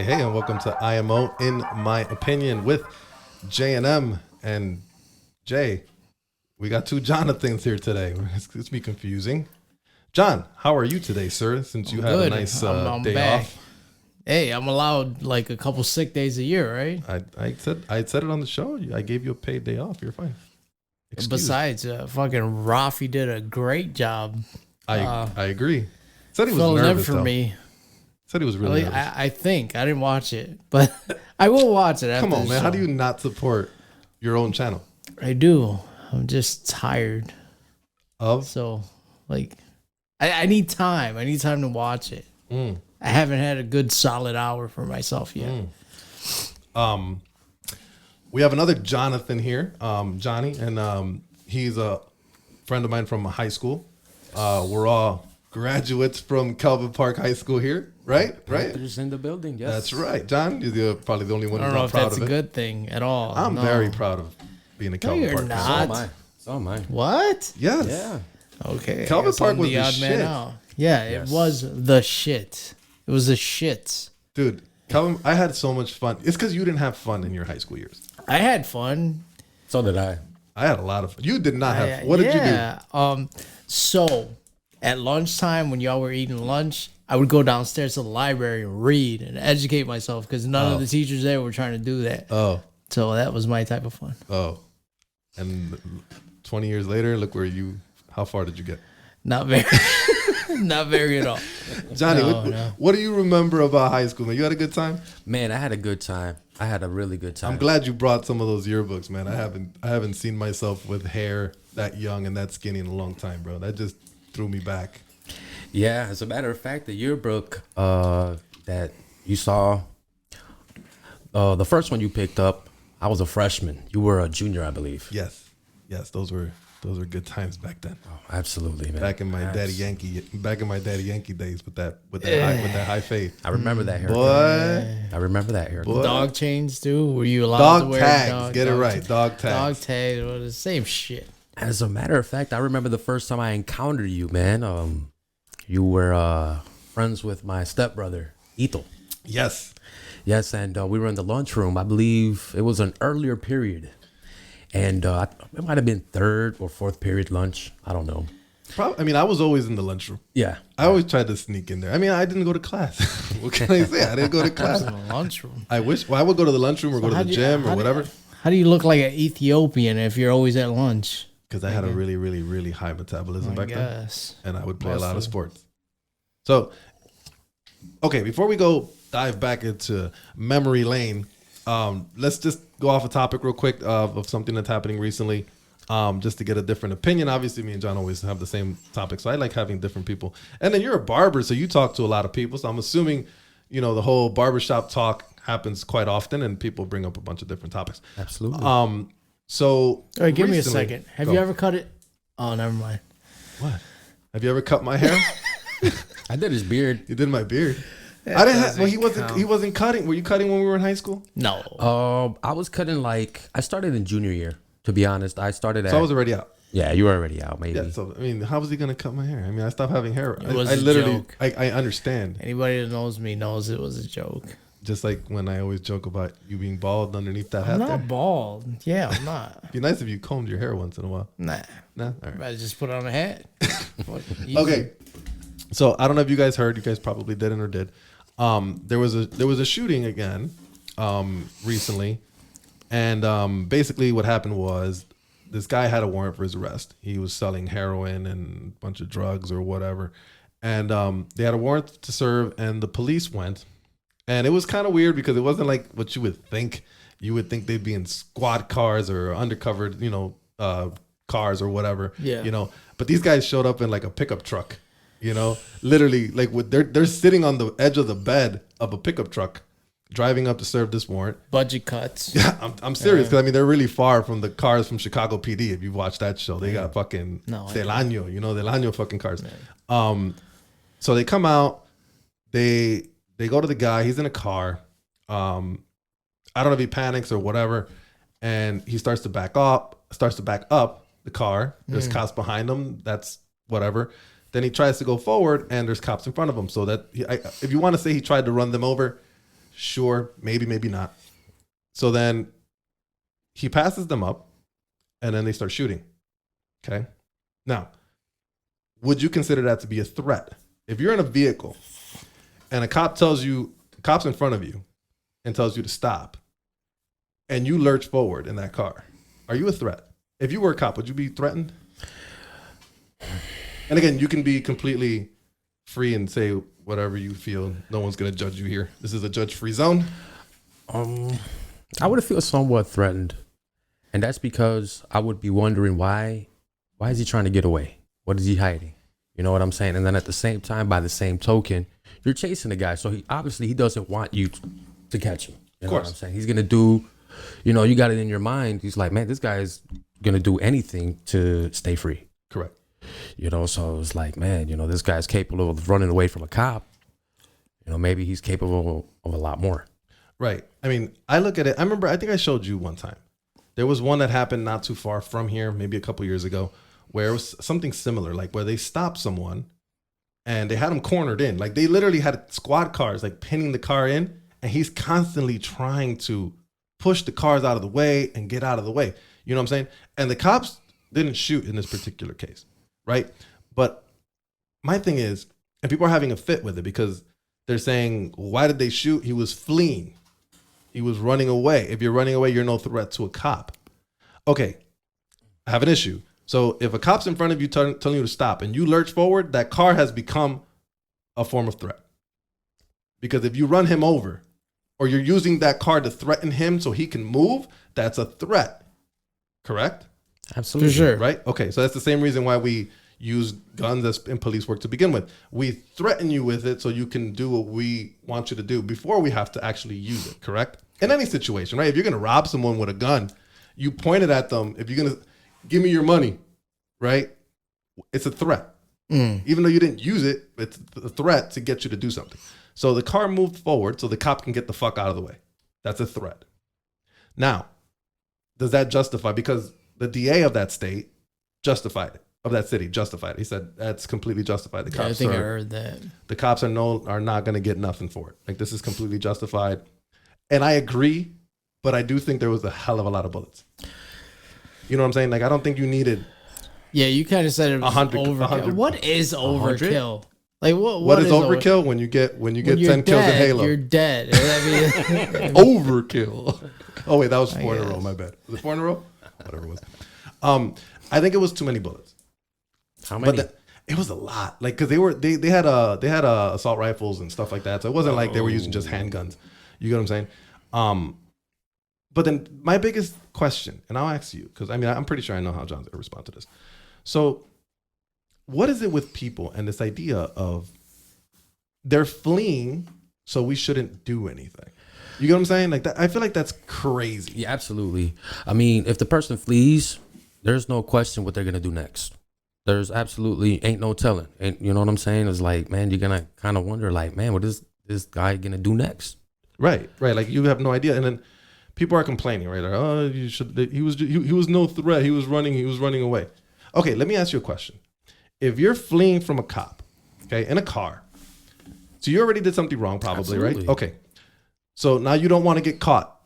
Hey, and welcome to IMO In My Opinion with J&M and Jay. We got two Jonathans here today. It's be confusing. John, how are you today, sir? Since you had a nice day back. off. Hey, I'm allowed like a couple sick days a year, right? I said it on the show. I gave you a paid day off. You're fine. Excused. Besides, fucking Rafi did a great job. I agree. Said he was Filling nervous in for me. Said he was really nervous. I think I didn't watch it, but I will watch it. After Come on, the man. show. How do you not support your own channel? I do. I'm just tired. Of? So, like, I need time. I need time to watch it. I haven't had a good solid hour for myself yet. We have another Jonathan here, Johnny, and he's a friend of mine from high school. We're all graduates from Kelvyn Park High School here, right? Right. Panthers in the building, yes. That's right, John. You're probably the only one I who's don't know not if proud that's of a it. good thing at all. I'm very proud of being a Kelvyn you're Park. not. So am I. So am I. What? Yes. Yeah. Okay. Kelvyn I guess Park I'm was the the odd man shit. out. Yeah, Yes. it was the shit. It was the shit. Dude, Kelvyn, I had so much fun. It's because you didn't have fun in your high school years. I had fun. So did I. I had a lot of fun. You did not have fun. What did you do? So at lunchtime when y'all were eating lunch, I would go downstairs to the library and read and educate myself because none of the teachers there were trying to do that. Oh. So that was my type of fun. Oh. And 20 years later, look how far did you get? Not very. Not very at all. Johnny, No. what do you remember about high school, man? You had a good time? Man, I had a good time. I had a really good time. I'm glad you brought some of those yearbooks, man. I haven't seen myself with hair that young and that skinny in a long time, bro. That just threw me back. Yeah, as a matter of fact, the yearbook that you saw, the first one you picked up, I was a freshman. You were a junior, I believe. Yes, those were good times back then. Oh, absolutely, man. Back in my Daddy Yankee days with that high fade. I remember that haircut. Boy, I remember that haircut. Boy. Dog chains too? Were you allowed to dog wear tags. Get it right, tags? dog tags. Dog tags. Well, the same shit. As a matter of fact, I remember the first time I encountered you, man. You were friends with my stepbrother, Ito. Yes. Yes, and we were in the lunchroom. I believe it was an earlier period. And it might have been third or fourth period lunch. I don't know. I was always in the lunchroom. Yeah. I always tried to sneak in there. I mean, I didn't go to class. What can I say? I didn't go to class. In the lunchroom. I wish. Well, I would go to the lunchroom or go to the gym or whatever. How do you look like an Ethiopian if you're always at lunch? Because I had a really, really, really high metabolism back then. Guess. And I would play a lot of sports. So, okay, before we go dive back into memory lane, let's just go off a topic real quick of something that's happening recently, just to get a different opinion. Obviously, me and John always have the same topic, so I like having different people. And then you're a barber, so you talk to a lot of people. So I'm assuming, the whole barbershop talk happens quite often, and people bring up a bunch of different topics. Absolutely. So, All right, give me a recently- second. Have Go. you ever cut it? Oh, never mind. What? Have you ever cut my hair? I did his beard. You did my beard. I didn't have. Well, he doesn't wasn't cutting. Were you cutting when we were in high school? No. I was cutting I started in junior year, to be honest. I started So I was already out. Yeah, you were already out, maybe. Yeah. So I mean, how was he gonna cut my hair? I mean, I stopped having hair. It was I a literally. joke. I understand. Anybody that knows me knows it was a joke. Just like when I always joke about you being bald underneath that hat. I'm there. not bald. Yeah, I'm not. It'd be nice if you combed your hair once in a while. Nah. Nah. All right. I just put on a hat. Okay. So I don't know if you guys heard. You guys probably didn't or did. There was a shooting again recently, and basically what happened was this guy had a warrant for his arrest. He was selling heroin and a bunch of drugs or whatever, and they had a warrant to serve, and the police went, and it was kind of weird because it wasn't like what you would think. You would think they'd be in squad cars or undercover, cars or whatever. Yeah. But these guys showed up in like a pickup truck. Literally, like they're sitting on the edge of the bed of a pickup truck, driving up to serve this warrant. Budget cuts. Yeah, I'm serious because they're really far from the cars from Chicago PD. If you've watched that show, they got fucking Del Año, Del Año fucking cars. So they come out, they go to the guy. He's in a car. I don't know if he panics or whatever, and he starts to back up the car. There's cops behind him. That's whatever. Then he tries to go forward, and there's cops in front of him. So that if you want to say he tried to run them over, Sure, maybe, maybe not. So then he passes them up, and then they start shooting. Okay. Now, would you consider that to be a threat? If you're in a vehicle and a cop's in front of you and tells you to stop, and you lurch forward in that car, are you a threat? If you were a cop, would you be threatened? And again, you can be completely free and say whatever you feel. No one's going to judge you here. This is a judge-free zone. I would feel somewhat threatened. And that's because I would be wondering why is he trying to get away? What is he hiding? You know what I'm saying? And then at the same time, by the same token, you're chasing the guy. So he doesn't want you to catch him. You know what I'm saying? He's going to do, you got it in your mind. He's like, man, this guy is going to do anything to stay free. Correct. So it's like, man, this guy's capable of running away from a cop. Maybe he's capable of a lot more. Right. I mean, I look at it. I think I showed you one time. There was one that happened not too far from here, maybe a couple years ago, where it was something similar, like where they stopped someone and they had him cornered in. Like they literally had squad cars, like pinning the car in, and he's constantly trying to push the cars out of the way and get out of the way. You know what I'm saying? And the cops didn't shoot in this particular case, right? But my thing is, and people are having a fit with it because they're saying, why did they shoot? He was fleeing. He was running away. If you're running away, you're no threat to a cop. Okay, I have an issue. So if a cop's in front of you telling you to stop and you lurch forward, that car has become a form of threat. Because if you run him over or you're using that car to threaten him so he can move, that's a threat. Correct? Absolutely. For sure. Right? Okay, so that's the same reason why we use guns as in police work to begin with. We threaten you with it so you can do what we want you to do before we have to actually use it, correct? In any situation, right? If you're going to rob someone with a gun, you point it at them. If you're going to give me your money, right? It's a threat. Even though you didn't use it, it's a threat to get you to do something. So the car moved forward so the cop can get the fuck out of the way. That's a threat. Now, does that justify? Because the DA of that state justified it. Of that city, justified. He said that's completely justified. The cops I think I heard that. The cops are not going to get nothing for it. Like this is completely justified, and I agree, but I do think there was a hell of a lot of bullets. You know what I'm saying? Like I don't think you needed. Yeah, you kind of said it was 100, overkill. 100. What is overkill? Like what is overkill when you get 10 kills in Halo? You're dead. I mean, Overkill. Oh wait, that was 4 in a row. My bad. Was it 4 in a row? Whatever it was. I think it was too many bullets. How many? But it was a lot, like because they had assault rifles and stuff like that, so it wasn't like they were using just handguns. You get what I'm saying? But then my biggest question, and I'll ask you because I mean I'm pretty sure I know how John's gonna respond to this. So, what is it with people and this idea of they're fleeing, so we shouldn't do anything? You get what I'm saying? Like that, I feel like that's crazy. Yeah, absolutely. I mean, if the person flees, there's no question what they're gonna do next. There's absolutely ain't no telling. And you know what I'm saying? It's like, man, you're gonna kind of wonder, like, man, what is this guy gonna do next? Right. Like you have no idea, and then people are complaining, right? Like, oh, you should. He was no threat. He was running away. Okay, let me ask you a question. If you're fleeing from a cop, okay, in a car, so you already did something wrong, probably, Absolutely. right? Okay. So now you don't want to get caught.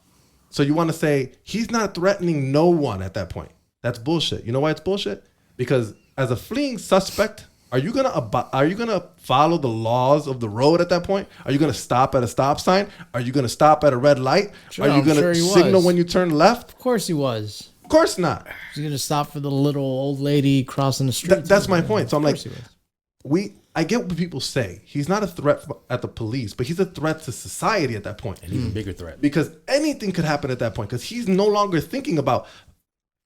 So you want to say he's not threatening no one at that point. That's bullshit. You know why it's bullshit? Because as a fleeing suspect, are you gonna follow the laws of the road at that point? Are you gonna stop at a stop sign? Are you gonna stop at a red light? Sure, are you gonna signal when you turn left? Of course he was. Of course not. He's gonna stop for the little old lady crossing the street. That's my point. So I'm like, I get what people say. He's not a threat at the police, but he's a threat to society at that point. An even bigger threat. Because anything could happen at that point. Because he's no longer thinking about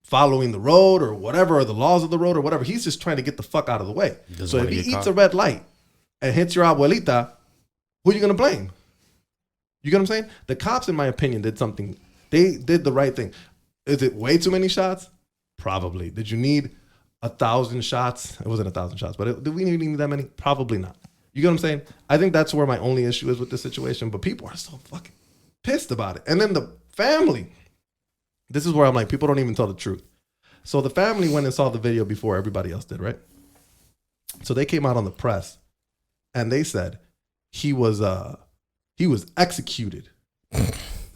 following the road or whatever, or the laws of the road or whatever. He's just trying to get the fuck out of the way. So if he eats a red light and hits your abuelita, who are you going to blame? You get what I'm saying? The cops, in my opinion, did something. They did the right thing. Is it way too many shots? Probably. Did you need 1,000 shots? It wasn't 1,000 shots, but did we need that many? Probably not. You get what I'm saying? I think that's where my only issue is with this situation, but people are so fucking pissed about it. And then the family. This is where I'm like, people don't even tell the truth. So the family went and saw the video before everybody else did, right? So they came out on the press and they said he He was executed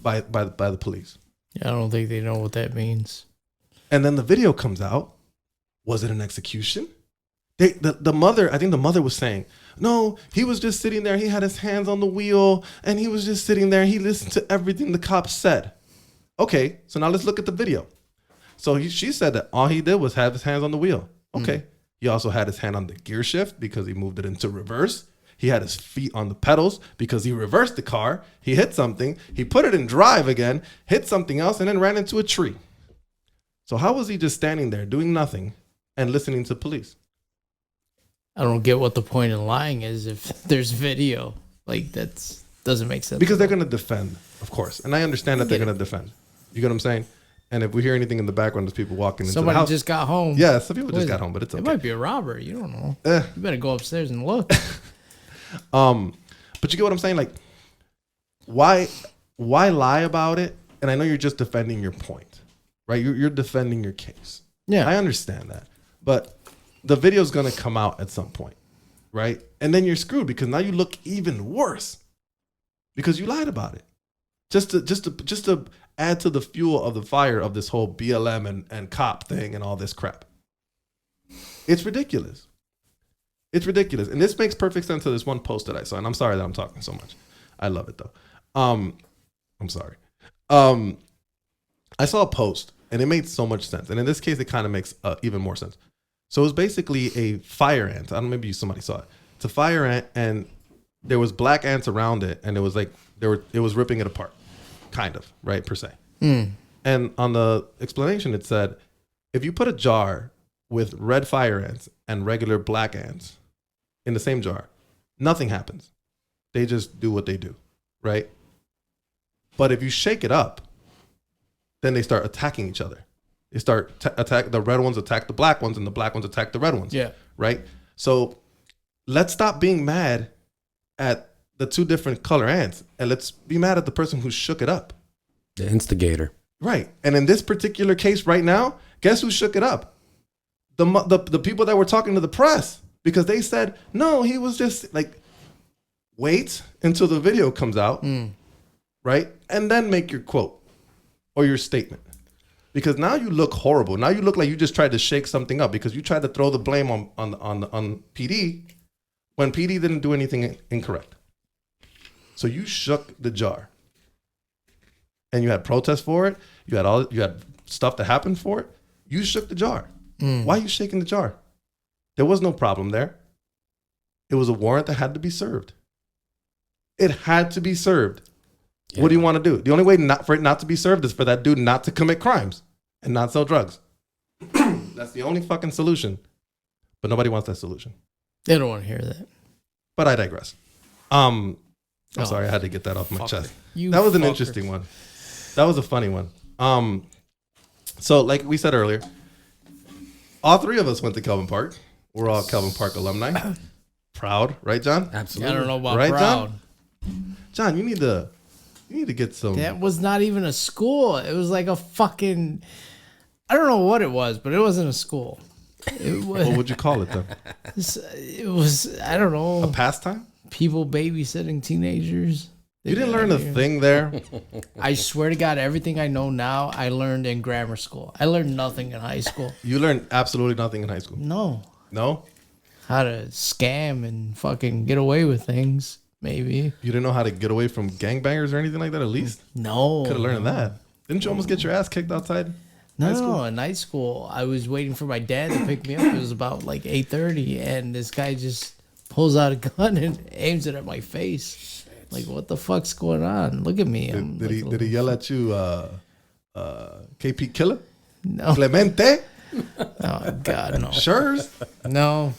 by the police. I don't think they know what that means. And then the video comes out. Was it an execution? The mother, I think the mother was saying, no, he was just sitting there. He had his hands on the wheel and he was just sitting there. He listened to everything the cops said. Okay, so now let's look at the video. So she said that all he did was have his hands on the wheel. Okay. He also had his hand on the gear shift because he moved it into reverse. He had his feet on the pedals because he reversed the car. He hit something. He put it in drive again, hit something else, and then ran into a tree. So how was he just standing there doing nothing and listening to police? I don't get what the point in lying is if there's video. Like, that doesn't make sense. Because they're going to defend, of course. And I understand that they're going to defend. You get what I'm saying? And if we hear anything in the background, there's people walking into the house. Somebody just got home. Yeah, some people just got home, but it's okay. It might be a robber. You don't know. You better go upstairs and look. But you get what I'm saying? Like, why lie about it? And I know you're just defending your point, right? You're defending your case. Yeah. I understand that. But the video's going to come out at some point, right? And then you're screwed because now you look even worse because you lied about it. Just to add to the fuel of the fire of this whole BLM and cop thing and all this crap. It's ridiculous. It's ridiculous. And this makes perfect sense to this one post that I saw. And I'm sorry that I'm talking so much. I love it though. I'm sorry. I saw a post and it made so much sense. And in this case, it kind of makes even more sense. So it was basically a fire ant. I don't know, maybe somebody saw it. It's a fire ant and there was black ants around it. And it was like, it was ripping it apart. Kind of, right, per se. And on the explanation, it said, if you put a jar with red fire ants and regular black ants in the same jar, nothing happens. They just do what they do, right? But if you shake it up, then they start attacking each other. They start attack. The red ones attack the black ones, and the black ones attack the red ones. Yeah. Right. So let's stop being mad at the two different color ants, and let's be mad at the person who shook it up. The instigator. Right. And in this particular case right now, guess who shook it up? The people that were talking to the press, because they said, no, he was just like, wait until the video comes out, right? And then make your quote or your statement. Because now you look horrible. Now you look like you just tried to shake something up because you tried to throw the blame on PD when PD didn't do anything incorrect. So you shook the jar. And you had protests for it. You had stuff that happened for it. You shook the jar. Why are you shaking the jar? There was no problem there. It was a warrant that had to be served. It had to be served. Yeah. What do you want to do? The only way for it not to be served is for that dude not to commit crimes and not sell drugs. That's the only fucking solution. But nobody wants that solution. They don't want to hear that. But I digress. I'm sorry, I had to get that off my chest. That was an interesting one. That was a funny one. So like we said earlier, all three of us went to Kelvyn Park. We're all Kelvyn Park alumni. Proud, right, John? Absolutely. I don't know about right, proud. John, you need to get some. That was not even a school. It was like a fucking, I don't know what it was, but it wasn't a school. What would you call it then? It was, I don't know. A pastime? People babysitting teenagers. You didn't learn a thing there? I swear to God, everything I know now, I learned in grammar school. I learned nothing in high school. You learned absolutely nothing in high school? No. No? How to scam and fucking get away with things, maybe. You didn't know how to get away from gangbangers or anything like that at least? No. Could have learned that. Didn't you almost get your ass kicked outside? No, in night school, I was waiting for my dad to pick me up. It was about like 8:30, and this guy just pulls out a gun and aims it at my face. Like, what the fuck's going on? Look at me. Did he yell at you, KP Killer? No. Clemente? Oh, God, no. Schurz? No.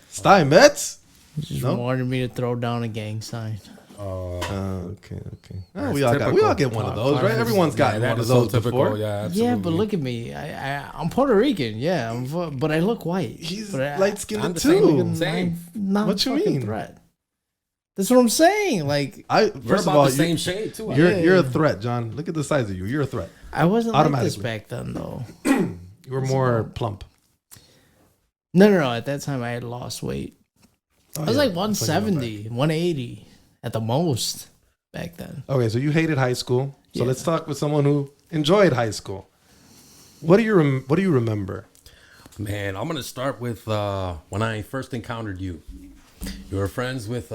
Steinmetz? He just wanted me to throw down a gang sign. Okay. Oh, we all get one of those, right? Everyone's gotten one of those before. Yeah, but look at me. I'm Puerto Rican, but I look white. He's but light-skinned too. Same. What you mean? Threat. That's what I'm saying. Like, first of all, the same shade too. You're a threat, John. Look at the size of you. You're a threat. I wasn't like this back then, though. You were more plump. No. At that time, I had lost weight. I was like 170, 180. at the most back then. Okay, so you hated high school. So Yeah. let's talk with someone who enjoyed high school. What do you remember? Man, I'm gonna start with when I first encountered you. You were friends with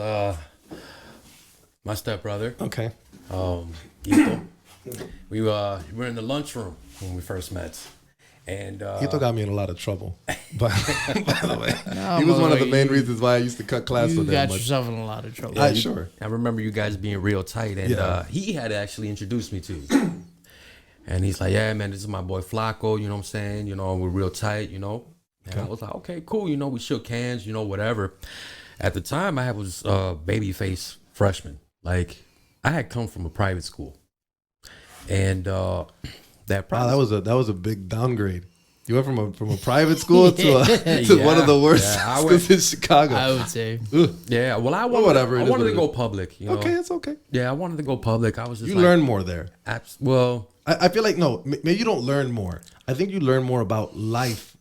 my stepbrother, Okay. Ito. We were in the lunchroom when we first met, and Ito got me in a lot of trouble. But by the way, No, he was one of the you- main reasons why I used to cut class You so damn got much. yourself in a lot of trouble. Sure. I remember you guys being real tight, and Yeah. he had actually introduced me to you. And he's like, yeah, man, this is my boy Flacco, you know what I'm saying? You know, we're real tight, you know? And I was like, okay, cool. You know, we shook hands, you know, whatever. At the time, I was a baby face freshman. Like, I had come from a private school. And that private Wow, that was a big downgrade. You went from a private school to one of the worst Yeah, schools in Chicago. I would say. yeah, well, I wanted, whatever, it I is wanted what to it go is. public, you know? Okay, it's okay. Yeah, I wanted to go public. I was just You like, learn more there. well, I feel like maybe you don't learn more. I think you learn more about life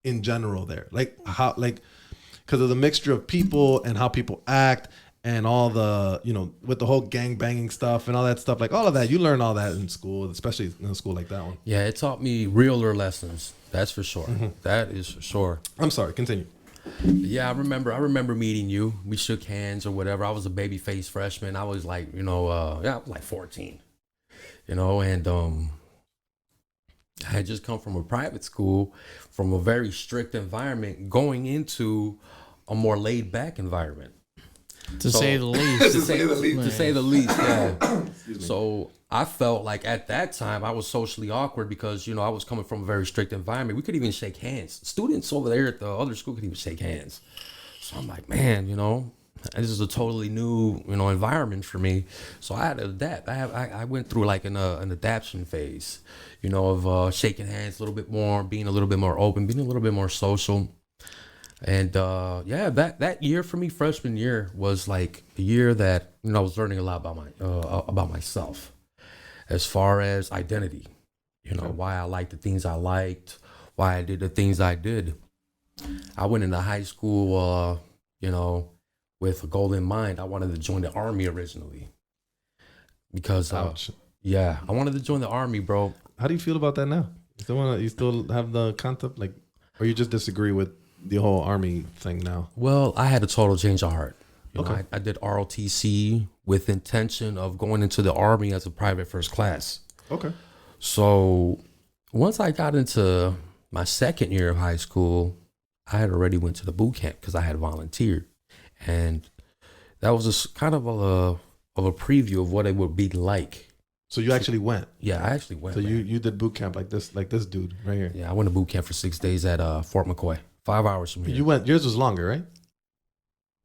in general there, because of the mixture of people and how people act and all the with the whole gang banging stuff and all that stuff, like all of that. You learn all that in school, especially in a school like that one. yeah, it taught me realer lessons. That's for sure. Mm-hmm. That is for sure. I'm sorry. Continue. Yeah, I remember meeting you. We shook hands or whatever. I was a baby face freshman. I was like, I was like 14. And I had just come from a private school, from a very strict environment, going into a more laid back environment. To So- say the least. To say the least, yeah. So I felt like at that time I was socially awkward because, I was coming from a very strict environment. We could even shake hands. Students over there at the other school could even shake hands. So I'm like, man, this is a totally new, environment for me. So I had to adapt. I went through like an adaptation phase, of shaking hands a little bit more, being a little bit more open, being a little bit more social. And that year for me, freshman year, was like a year that I was learning a lot about myself, as far as identity. Why I liked the things I liked, why I did the things I did. I went into high school, with a goal in mind. I wanted to join the Army originally because, Ouch. I wanted to join the Army, bro. How do you feel about that now? You still have the concept, like, or you just disagree with the whole Army thing now? Well, I had a total change of heart. Okay. I did ROTC with intention of going into the Army as a private first class. Okay. So once I got into my second year of high school, I had already went to the boot camp because I had volunteered. And that was just kind of a preview of what it would be like. So you actually went. Yeah, I actually went. So man. you did boot camp like this dude right here. Yeah, I went to boot camp for 6 days at Fort McCoy, 5 hours from here. You went. Yours was longer, right?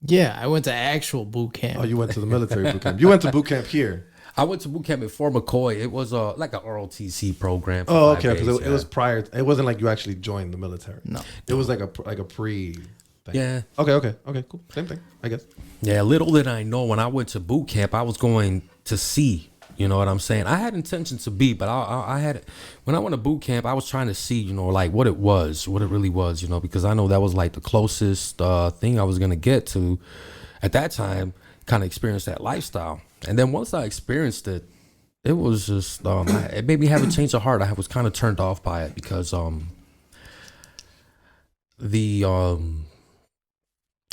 Yeah, I went to actual boot camp. Oh, you went to the military boot camp. You went to boot camp here. I went to boot camp at Fort McCoy. It was like a ROTC program. For Oh, 5 okay. Because days, it was prior. It wasn't like you actually joined the military. No. It was like a pre thing. Yeah. Okay. Cool. Same thing, I guess. Yeah, little did I know when I went to boot camp, I was going to see, you know what I'm saying? I had intention to be, but I had, when I went to boot camp, I was trying to see, like what it really was, because I know that was like the closest thing I was going to get to, at that time, kind of experience that lifestyle. And then once I experienced it, it was just, it made me have a change of heart. I was kind of turned off by it because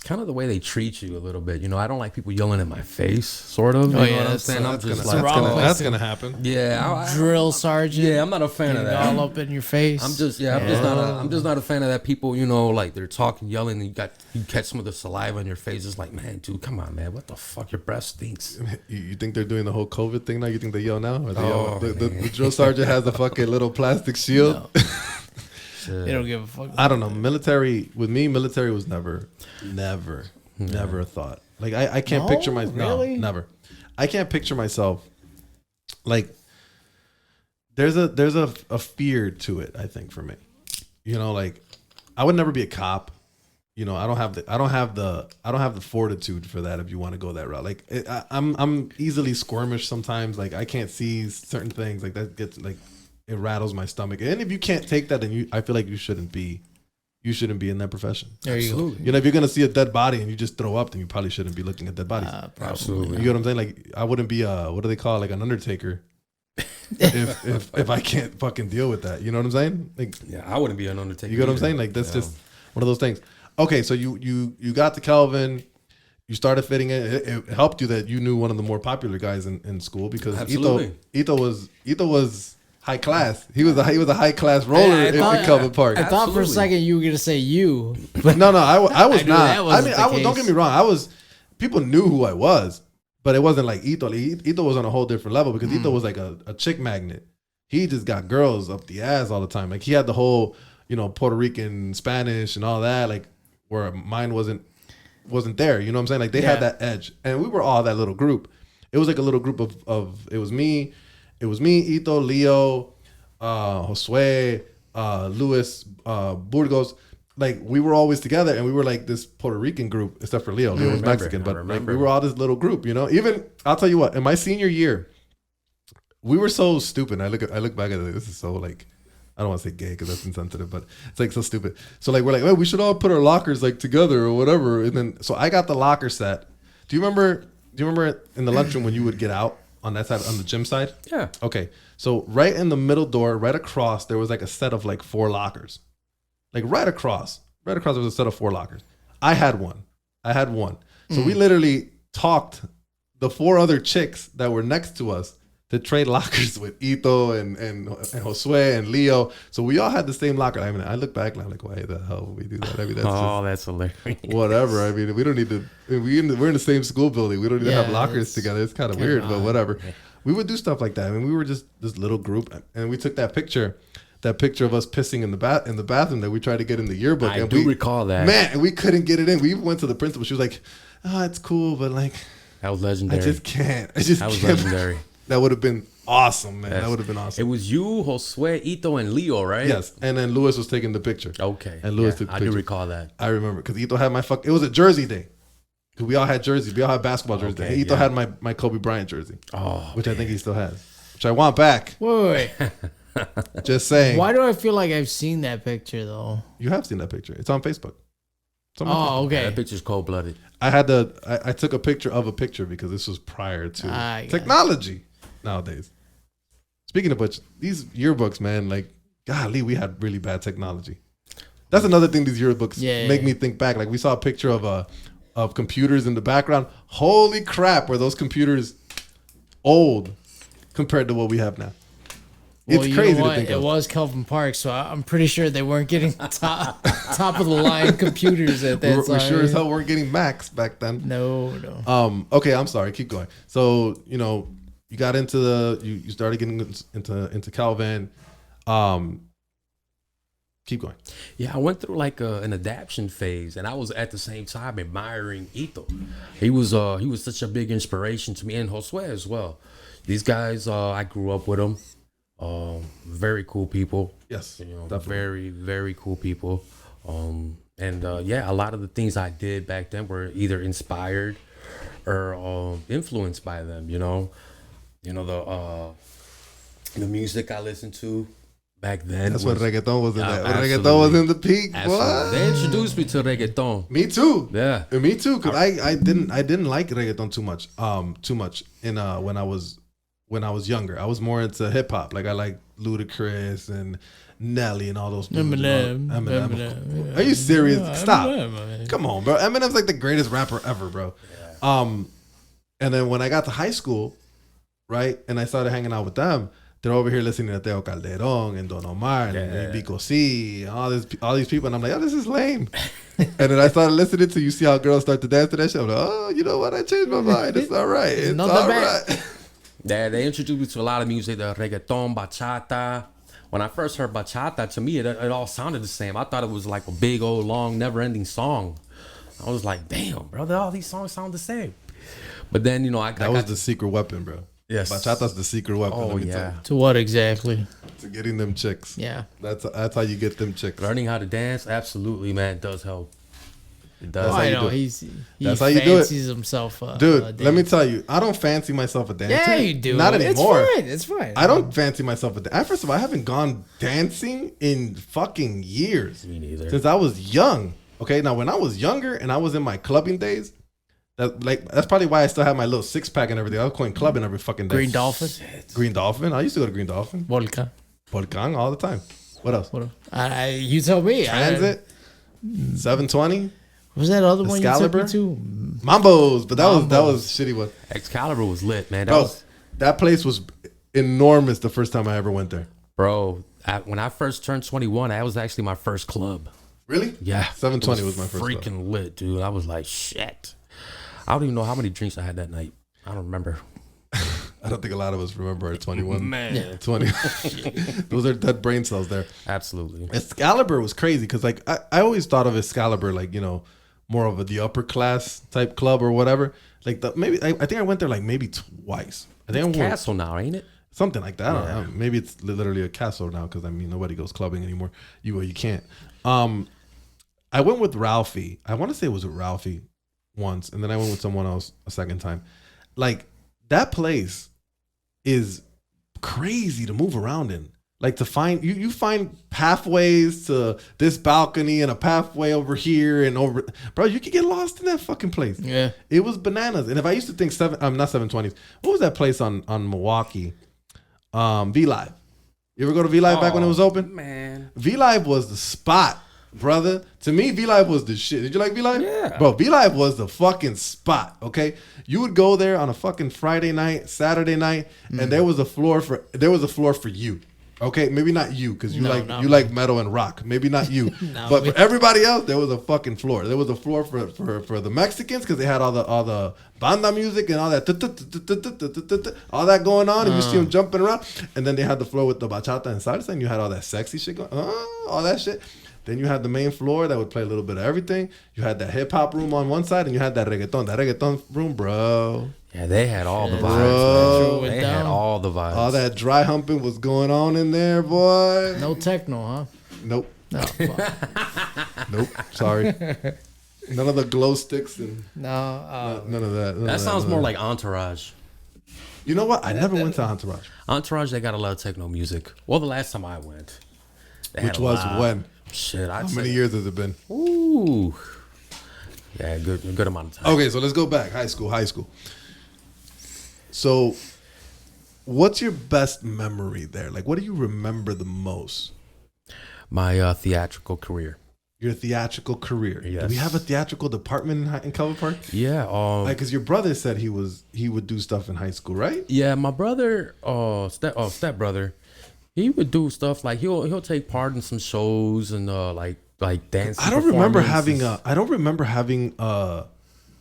kind of the way they treat you a little bit. I don't like people yelling in my face, sort of. Oh, You know yeah, what I'm that's- saying? I'm that's just gonna- like, that's gonna happen. yeah, Drill sergeant. yeah, I'm not a fan of getting that. all up in your face. I'm just not a fan of that. People, like they're talking, yelling, and you catch some of the saliva in your face. It's like, man, dude, come on, man, what the fuck? Your breath stinks. You think they're doing the whole COVID thing now? You think they yell now? Or they Oh, yell? The drill sergeant has a fucking little plastic shield. No, Shit. they don't give a fuck. I don't know. Military was never a thought. Like I can't No? picture myself. Really? No, never. I can't picture myself. Like there's a fear to it. I think for me, like I would never be a cop. I don't have the fortitude for that. If you want to go that route, like I'm easily squirmish sometimes. Like I can't see certain things. Like that gets like it rattles my stomach. And if you can't take that, then I feel like you shouldn't be, you shouldn't be in that profession. There you go. You know, if you're gonna see a dead body and you just throw up, then you probably shouldn't be looking at dead bodies. Absolutely. You know what I'm saying? Like, I wouldn't be what do they call it? Like an undertaker if I can't fucking deal with that. You know what I'm saying? Like, Yeah, I wouldn't be an undertaker. you know what I'm either. saying? Like, that's just one of those things. Okay, so you got to Kelvyn. You started fitting in. It helped you that you knew one of the more popular guys in school because Ito was high class. He was a high class roller in Kelvyn Park. I thought for a second you were gonna say you. No, I was I knew not. that wasn't the don't case. get me wrong. People knew who I was, but it wasn't like Ito. Like, Ito was on a whole different level because Ito was like a chick magnet. He just got girls up the ass all the time. Like, he had the whole, Puerto Rican Spanish and all that. Like, where mine wasn't there. You know what I'm saying? Like, they had that edge, and we were all that little group. It was like a little group of it was me, Ito, Leo, Josue, Luis, Burgos. Like, we were always together, and we were like this Puerto Rican group, except for Leo. Leo was Mexican, but like, we were all this little group. Even I'll tell you what. In my senior year, we were so stupid. I look back at it. This is so like, I don't want to say gay because that's insensitive, but it's like so stupid. So like, we're like, well, we should all put our lockers like together or whatever. And then, so I got the locker set. Do you remember in the lunchroom when you would get out on that side, on the gym side? Yeah. Okay. So right in the middle door, right across, there was like a set of like 4 lockers. Like right across there was a set of 4 lockers. I had one. So we literally talked the 4 other chicks that were next to us to trade lockers with Ito and Josue and Leo. So we all had the same locker. I mean, I look back and I'm like, why the hell would we do that? I mean, That's hilarious. Whatever. I mean, we don't need to. We're in the same school building. We don't need to have lockers together. It's kind of weird, but whatever. We would do stuff like that. I mean, we were just this little group, and we took that picture of us pissing in the bathroom that we tried to get in the yearbook. I do recall that. Man, and we couldn't get it in. We even went to the principal. She was like, "Oh, it's cool, but like, that was legendary. I just can't. That was legendary. That would have been awesome, man. That would have been awesome. It was you, Josue, Ito, and Leo, right? Yes, and then Luis was taking the picture. Okay. And Luis took the picture. I do recall that. I remember because Ito had it was a jersey day. Because we all had jerseys. We all had basketball jerseys. Okay, Ito had my Kobe Bryant jersey. Oh, which I think he still has. Which I want back. Wait. Just saying. Why do I feel like I've seen that picture though? You have seen that picture. It's on Facebook. Facebook. Okay. That picture's cold-blooded. I took a picture of a picture because this was prior to technology nowadays. Speaking of which, these yearbooks, man, like, golly, we had really bad technology. That's another thing these yearbooks make me think back. Like, we saw a picture of computers in the background. Holy crap, were those computers old compared to what we have now? It's crazy to think of. It was Kelvyn Park, so I'm pretty sure they weren't getting top of the line computers at that time. We sure as hell weren't getting Macs back then. No. Okay, I'm sorry. Keep going. So, you got into you started getting into Kelvyn. Keep going. Yeah, I went through like an adaptation phase, and I was at the same time admiring Ito. He was such a big inspiration to me, and Josue as well. These guys, I grew up with them. Very cool people. Yes, very, very cool people. A lot of the things I did back then were either inspired or influenced by them. The music I listened to back then. That's when reggaeton was in that. When reggaeton was in the peak. What? They introduced me to reggaeton. Me too. Yeah. Me too. Cause I didn't like reggaeton too much. When I was younger, I was more into hip hop. Like, I like Ludacris and Nelly and all those people. Eminem. Yeah. Are you serious? Yeah, Stop. Eminem. Come on, bro. Eminem's like the greatest rapper ever, bro. Yeah. And then when I got to high school, right, and I started hanging out with them, they're over here listening to Teo Calderón and Don Omar and Vico C and all these people, and I'm like, oh, this is lame. And then I started listening to You See How Girls Start to Dance to that shit. I'm like, oh, you know what? I changed my mind. It's all right. It's all right. Yeah, they introduced me to a lot of music, the reggaeton, bachata. When I first heard bachata, to me, it all sounded the same. I thought it was like a big, old, long, never-ending song. I was like, damn, brother, all these songs sound the same. But then, that was the secret weapon, bro. Yes. Bachata's the secret weapon. Oh, yeah. To what exactly? To getting them chicks. Yeah. That's how you get them chicks. Learning how to dance, absolutely, man, does help. It That's does. how I you know do it. he That's how you do it. fancies himself. Dude, let me tell you, I don't fancy myself a dancer. Yeah, you do. Not anymore. It's fine. I don't fancy myself a dancer. First of all, I haven't gone dancing in fucking years. Me neither. Since I was young. Okay, now when I was younger and I was in my clubbing days, that's probably why I still have my little 6-pack and everything. I was going clubbing every fucking day. Green Dolphin, Green Dolphin. I used to go to Green Dolphin. Volca. Volcan all the time. What else? You tell me. Transit. 720. Was that other one Excalibur? you took me to? Mambos, but that was shitty one. Excalibur was lit, man. Bro, that place was enormous the first time I ever went there. Bro, when I first turned 21, that was actually my first club. Really? Yeah. 720 was my first freaking club. lit, dude. I was like, shit. I don't even know how many drinks I had that night. I don't remember. I don't think a lot of us remember at 21. Man. 20. Those are dead brain cells there. Absolutely. Excalibur was crazy because like I always thought of Excalibur like, you know, more of the upper class type club or whatever. Like I think I went there like maybe twice. I think It's Castle now, ain't it? Something like that. I don't know. Maybe it's literally a castle now because I mean nobody goes clubbing anymore. You can't. I went with Ralphie. I want to say it was with Ralphie once, and then I went with someone else a second time. Like that place is crazy to move around in. Like to find you find pathways to this balcony and a pathway over here and over. Bro, you could get lost in that fucking place. Yeah, it was bananas. And if I used to think not 720s. What was that place on Milwaukee? V Live. You ever go to V Live back when it was open? Man, V Live was the spot, brother. To me, V Live was the shit. Did you like V Live? Yeah. Bro, V Live was the fucking spot, okay? You would go there on a fucking Friday night, Saturday night, and there was a floor for you. Okay, maybe not you, because you like metal and rock. Maybe not you, but for everybody else, there was a fucking floor. There was a floor for the Mexicans because they had all the banda music and all that all that going on, and you see them jumping around. And then they had the floor with the bachata and salsa, and you had all that sexy shit going, all that shit. Then you had the main floor that would play a little bit of everything. You had that hip hop room on one side, and you had that reggaeton room, bro. yeah, they had all the vibes. Bro. Man. They had all the vibes. All that dry humping was going on in there, boy. no techno, huh? Nope. No, fuck. Nope. Sorry. None of the glow sticks and no. none of that. That sounds more like Entourage. You know what? I never went to Entourage. Entourage, they got a lot of techno music. Well, the last time I went, they had Which a was lot. when? Shit, How many years has it been? Ooh, yeah, good amount of time. Okay, so let's go back. High school. So, what's your best memory there? Like, what do you remember the most? My theatrical career. Your theatrical career. Yes. Do we have a theatrical department in Kelvyn Park? Yeah. Like, because your brother said he would do stuff in high school, right? Yeah, my brother, step brother, he would do stuff like he'll take part in some shows and like dance. I don't remember having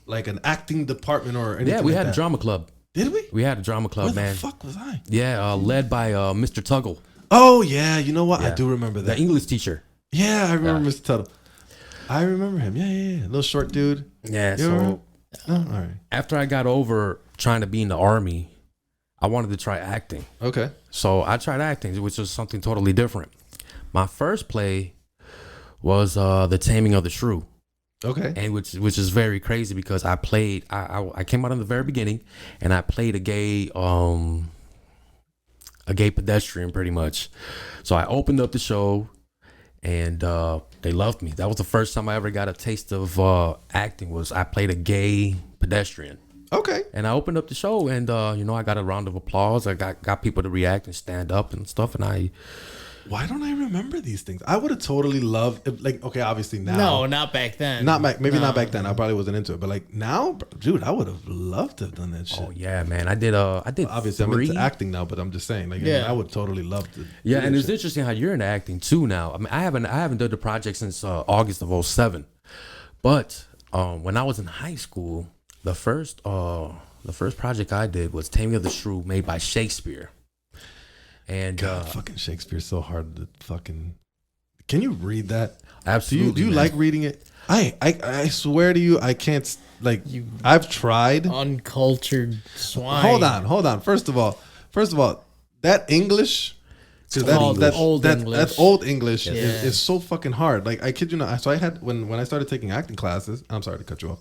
like an acting department or anything. Yeah, we like had that. a drama club. Did we? We had a drama club, Where man. the fuck was I? Yeah, led by Mr. Tuggle, Oh yeah, you know what? I Yeah. do remember the that. English teacher. Yeah, I remember Mr. Tuttle. I remember him. Yeah. Little short dude. Yeah. You So remember? Oh, all right. after I got over trying to be in the army, I wanted to try acting. Okay. So I tried acting, which was something totally different. My first play was The Taming of the Shrew. Okay. And which is very crazy because I played I came out in the very beginning and I played a gay pedestrian pretty much. So I opened up the show and they loved me. That was the first time I ever got a taste of acting. Was I played a gay pedestrian. Okay. And I opened up the show and I got a round of applause. I got people to react and stand up and stuff, and Why don't I remember these things? I would have totally loved, okay, obviously now. No, not back then. Not back then. I probably wasn't into it, but like now, dude, I would have loved to have done that shit. oh yeah, man, I did Obviously, I'm 3. into acting now, but I'm just saying, like, Yeah. I would totally love to. Yeah, do and that it's shit. interesting how you're into acting too now. I mean, I haven't done the project since August of 2007. But when I was in high school, the first project I did was Taming of the Shrew, made by Shakespeare. And God, fucking Shakespeare's so hard to fucking. Can you read that? absolutely, Do you man. like reading it? I swear to you, I can't. Like, I've tried. Uncultured swine. Hold on. First of all, that English. Because called Old English. That's old English. Yeah. It's so fucking hard. Like, I kid you not. So I had when I started taking acting classes. I'm sorry to cut you off.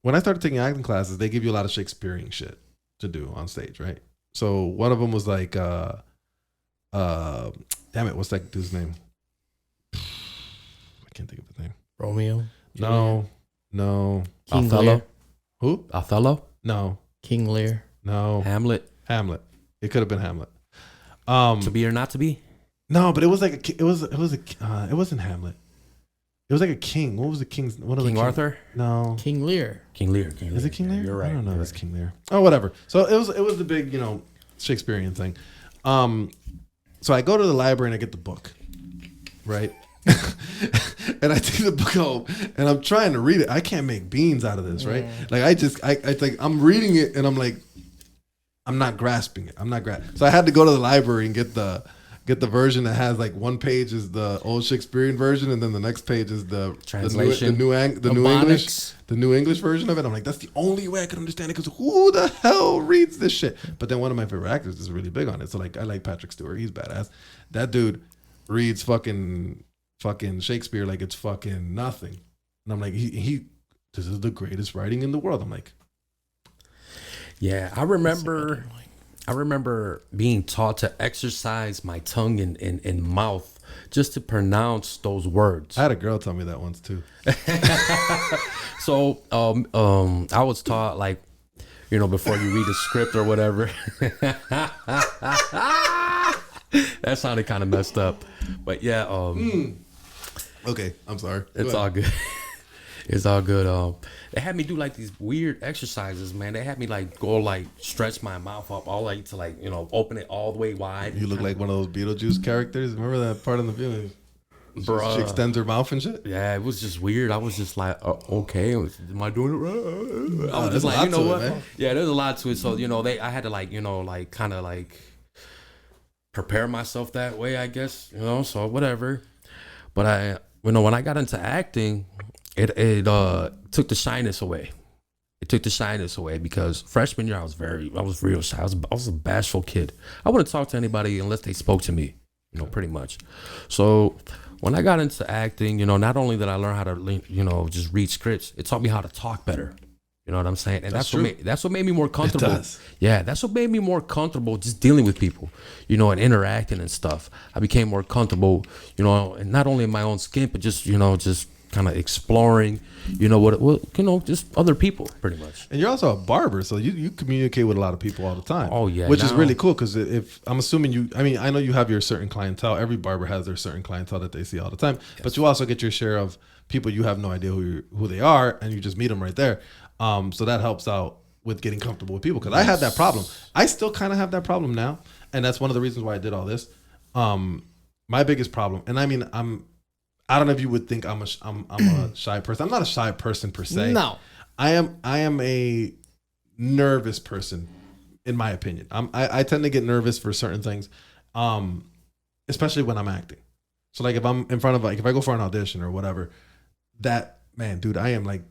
When I started taking acting classes, they give you a lot of Shakespearean shit to do on stage, right? So one of them was like, damn it, what's that dude's name? I can't think of his name. Romeo. No. King Othello. Lear. Who? Othello. No. King Lear. No. Hamlet. It could have been Hamlet. To be or not to be. No, but it was like it wasn't Hamlet. It was like a king. What was the king's? What King Arthur. No. King Lear. King Lear. Is it King Lear? You're right. I don't know. It's King Lear. Oh, whatever. So it was the big, Shakespearean thing. So I go to the library and I get the book, right? And I take the book home and I'm trying to read it. I can't make beans out of this, right? Like I think I'm reading it and I'm like, I'm not grasping it. So I had to go to the library and get the version that has like one page is the old Shakespearean version and then the next page is the translation, the new English version of it. I'm like, that's the only way I can understand it, because who the hell reads this shit? But then one of my favorite actors is really big on it. So like, I like Patrick Stewart. He's badass. That dude reads fucking Shakespeare like it's fucking nothing. And I'm like, he this is the greatest writing in the world. I'm like, yeah, I remember being taught to exercise my tongue and mouth just to pronounce those words. I had a girl tell me that once too. So I was taught, like, before you read a script or whatever. That sounded kind of messed up, but yeah. Okay, I'm sorry. It's all good. It's all good. They had me do like these weird exercises, man. They had me like go like stretch my mouth up all like to like open it all the way wide. You look like one of those Beetlejuice characters. Remember that part in the film? Bruh. She extends her mouth and shit. Yeah, it was just weird. I was just like, okay, am I doing it right? I was just like, man. Yeah, there's a lot to it. So I had to like kind of like prepare myself that way, I guess. So whatever. But when I got into acting, it took the shyness away. It took the shyness away because freshman year I was real shy. I was a bashful kid. I wouldn't talk to anybody unless they spoke to me, pretty much. So when I got into acting, not only did I learn how to just read scripts, it taught me how to talk better. You know what I'm saying? And that's what made me more comfortable. It does. Yeah, that's what made me more comfortable just dealing with people, and interacting and stuff. I became more comfortable, and not only in my own skin, but just kind of exploring, just other people, pretty much. And you're also a barber, so you communicate with a lot of people all the time. Oh yeah, which is really cool, because if I'm assuming I know you have your certain clientele. Every barber has their certain clientele that they see all the time, yes. But you also get your share of people you have no idea who they are, and you just meet them right there. So that helps out with getting comfortable with people, because I had that problem. I still kind of have that problem now, and that's one of the reasons why I did all this. My biggest problem, and I don't know if you would think I'm a shy person. I'm not a shy person per se. No, I am a nervous person, in my opinion. I tend to get nervous for certain things, especially when I'm acting. So like if I'm in front of if I go for an audition or whatever, dude, I am like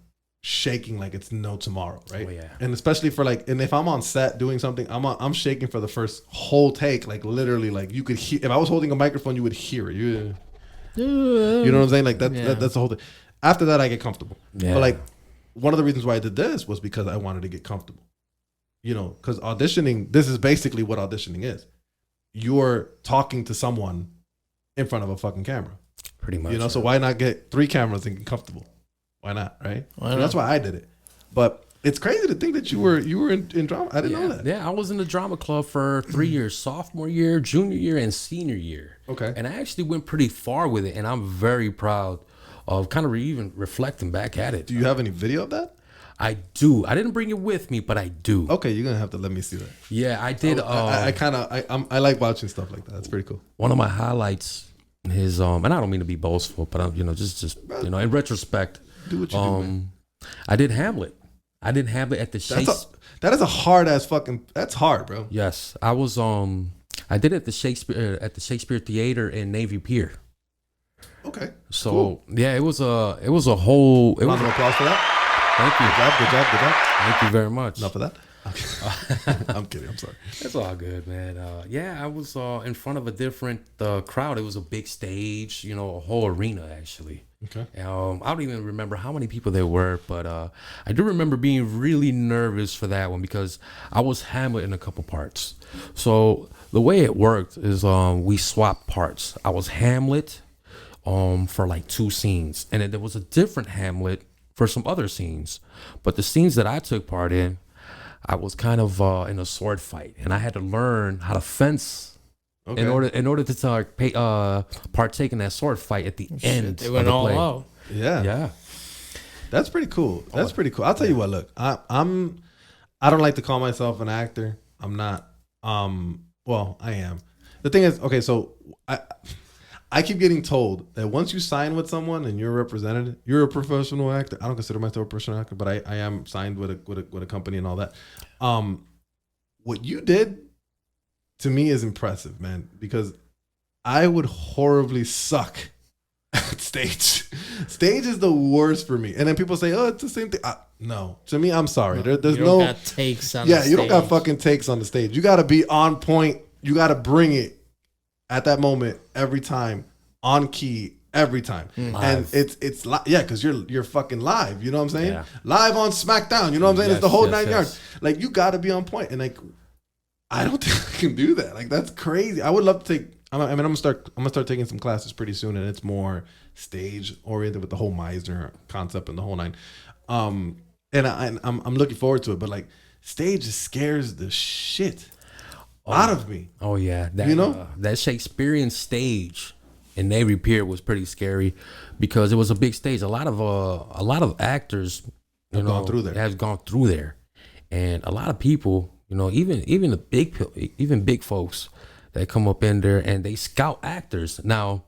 shaking like it's no tomorrow, right? Oh, yeah. And especially for and if I'm on set doing something, I'm shaking for the first whole take, like literally, like you could hear. If I was holding a microphone, you would hear it. You know what I'm saying? Like that's the whole thing. After that, I get comfortable. Yeah. But like one of the reasons why I did this was because I wanted to get comfortable. Because auditioning, this is basically what auditioning is. You're talking to someone in front of a fucking camera. Pretty much. So why not get 3 cameras and get comfortable? Why not, right? Why not? That's why I did it. But it's crazy to think that you were in drama. I didn't know that. Yeah, I was in the drama club for 3 years: sophomore year, junior year, and senior year. Okay. And I actually went pretty far with it, and I'm very proud of kind of even reflecting back at it. Do you have any video of that? I do. I didn't bring it with me, but I do. Okay, you're gonna have to let me see that. Yeah, I did. I like watching stuff like that. That's pretty cool. One of my highlights is and I don't mean to be boastful, but I'm just in retrospect. Do what you do, man. I did Hamlet. I did Hamlet at the Shakespeare. That is a hard ass fucking. That's hard, bro. Yes, I was. I did it at the Shakespeare Theater in Navy Pier. Okay. So cool. Yeah, it was a whole. Round of applause for that. Thank you. Good job. Thank you very much. Enough of that. I'm kidding. I'm sorry. That's all good, man. Yeah, I was in front of a different crowd. It was a big stage, you know, a whole arena actually. Okay. I don't even remember how many people there were, but I do remember being really nervous for that one because I was Hamlet in a couple parts. So the way it worked is we swapped parts. I was Hamlet for like 2 scenes, and then there was a different Hamlet for some other scenes. But the scenes that I took part in, I was kind of in a sword fight, and I had to learn how to fence. Okay. In order to partake in that sword fight at the end. They went all out. Yeah. That's pretty cool. That's pretty cool. I'll tell you what. Look, I don't like to call myself an actor. I'm not. Well, I am. The thing is, okay. So I keep getting told that once you sign with someone and you're represented, you're a professional actor. I don't consider myself a professional actor, but I am signed with a company and all that. What you did to me is impressive, man, because I would horribly suck at stage. Stage is the worst for me. And then people say, oh, it's the same thing. No, to me, I'm sorry. There's you don't got takes on the stage. You don't got fucking takes on the stage. You got to be on point. You got to bring it at that moment every time, on key every time. And it's because you're fucking live. You know what I'm saying? Yeah. Live on SmackDown. You know what I'm saying? It's the whole 9 yards. Like, you got to be on point. And like, I don't think I can do that. Like, that's crazy. I would love to take. I'm gonna start taking some classes pretty soon, and it's more stage oriented with the whole Meisner concept and the whole 9. And I'm looking forward to it. But like, stage just scares the shit out of me. Oh yeah, that Shakespearean stage in Navy Pier was pretty scary because it was a big stage. A lot of actors have gone through there, and a lot of people. You know, even the big folks that come up in there and they scout actors. Now,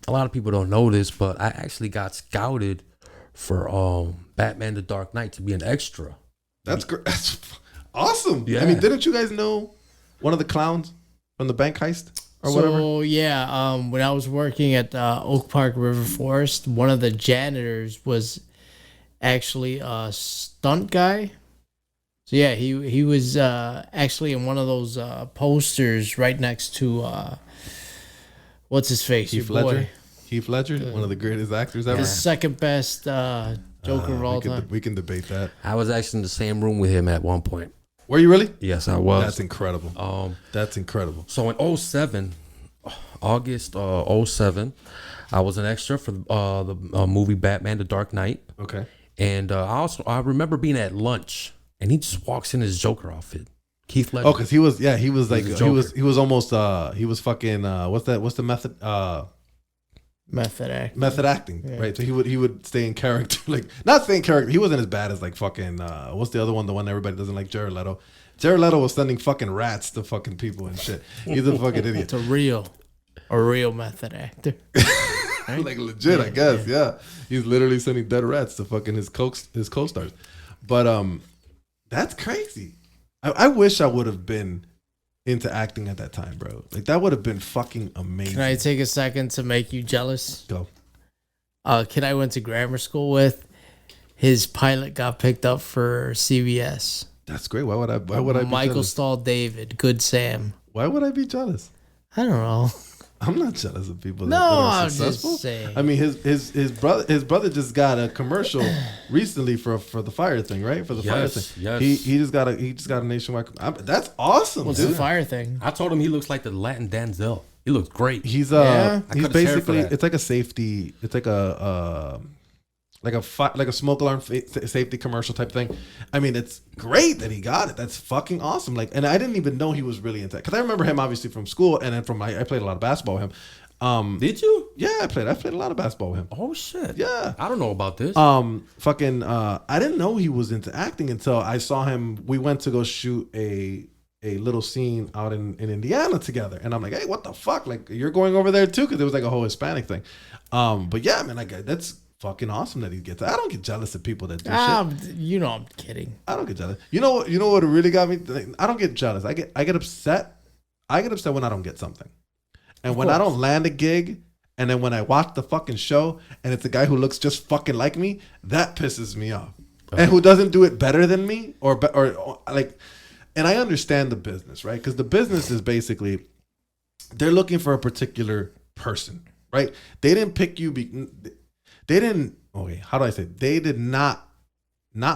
a lot of people don't know this, but I actually got scouted for Batman: The Dark Knight to be an extra. That's great. That's awesome. Yeah. I mean, didn't you guys know one of the clowns from the bank heist or whatever? So yeah, when I was working at Oak Park River Forest, one of the janitors was actually a stunt guy. So yeah, he was actually in one of those posters right next to what's his face? Heath Ledger. Heath Ledger, one of the greatest actors ever. The second best Joker of all time. We can debate that. I was actually in the same room with him at one point. Were you really? Yes, I was. That's incredible. That's incredible. So in 07, August 07, I was an extra for the movie Batman: The Dark Knight. Okay. And I remember being at lunch. And he just walks in his Joker outfit. Keith Ledger. Oh, because he was almost fucking what's the method method acting, yeah. Right? So he would stay in character, like not stay in character. He wasn't as bad as like fucking what's the other one? The one everybody doesn't like, Jared Leto. Jared Leto was sending fucking rats to fucking people and shit. He's a fucking idiot. It's a real method actor. Right? Like legit, I guess. Yeah. He's literally sending dead rats to fucking his co-stars. But that's crazy. I wish I would have been into acting at that time, bro. Like, that would have been fucking amazing. Can I take a second to make you jealous? Go. Kid I went to grammar school with, his pilot got picked up for CBS. That's great. Why would I be Michael jealous? Stahl David, Good Sam. Why would I be jealous? I don't know. I'm not jealous of people that I'm are successful. just saying. I mean, his brother just got a commercial recently for the fire thing, right? For the fire thing. Yes. He just got a nationwide. That's awesome. What's dude. the fire thing? I told him he looks like the Latin Denzel. He looks great. He's Yeah. he's basically, it's like a safety. It's like a smoke alarm safety commercial type thing. I mean, it's great that he got it. That's fucking awesome. Like, and I didn't even know he was really into that, because I remember him obviously from school, and then from I played a lot of basketball with him. Did you? Yeah, I played a lot of basketball with him. Oh shit. Yeah. I don't know about this. I didn't know he was into acting until I saw him. We went to go shoot a little scene out in Indiana together, and I'm like, hey, what the fuck? Like, you're going over there too? Because it was like a whole Hispanic thing. But yeah, man, like, that's fucking awesome that he gets. I don't get jealous of people that do shit. You know I'm kidding. I don't get jealous. You know what really got me? I don't get jealous. I get upset. I get upset when I don't get something, and when I don't land a gig, and then when I watch the fucking show and it's a guy who looks just fucking like me, that pisses me off. and who doesn't do it better than me or like, and I understand the business, right? Because the business is basically they're looking for a particular person, right? They didn't pick you. They didn't. Okay, how do I say? They did not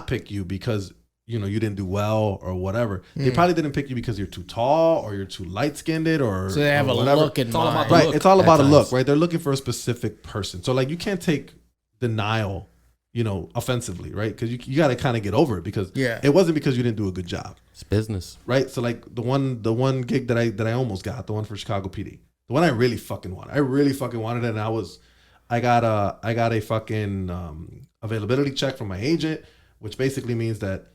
pick you because you didn't do well or whatever. They probably didn't pick you because you're too tall or you're too light skinned or so they have a whatever. look in mind. Right, it's all about a look, right? They're looking for a specific person. So like you can't take denial, offensively, right? Because you got to kind of get over it because it wasn't because you didn't do a good job. It's business, right? So like the one gig that I almost got, the one for Chicago PD, the one I really fucking wanted. I really fucking wanted it, and I got a fucking availability check from my agent, which basically means that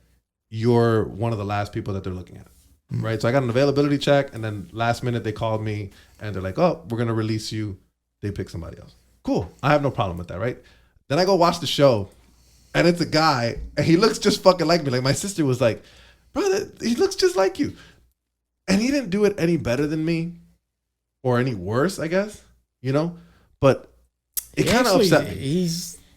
you're one of the last people that they're looking at, right? So I got an availability check, and then last minute they called me and they're like, "Oh, we're gonna release you." They pick somebody else. Cool, I have no problem with that, right? Then I go watch the show, and it's a guy, and he looks just fucking like me. Like my sister was like, "Brother, he looks just like you," and he didn't do it any better than me, or any worse, I guess, But it kind of upset me.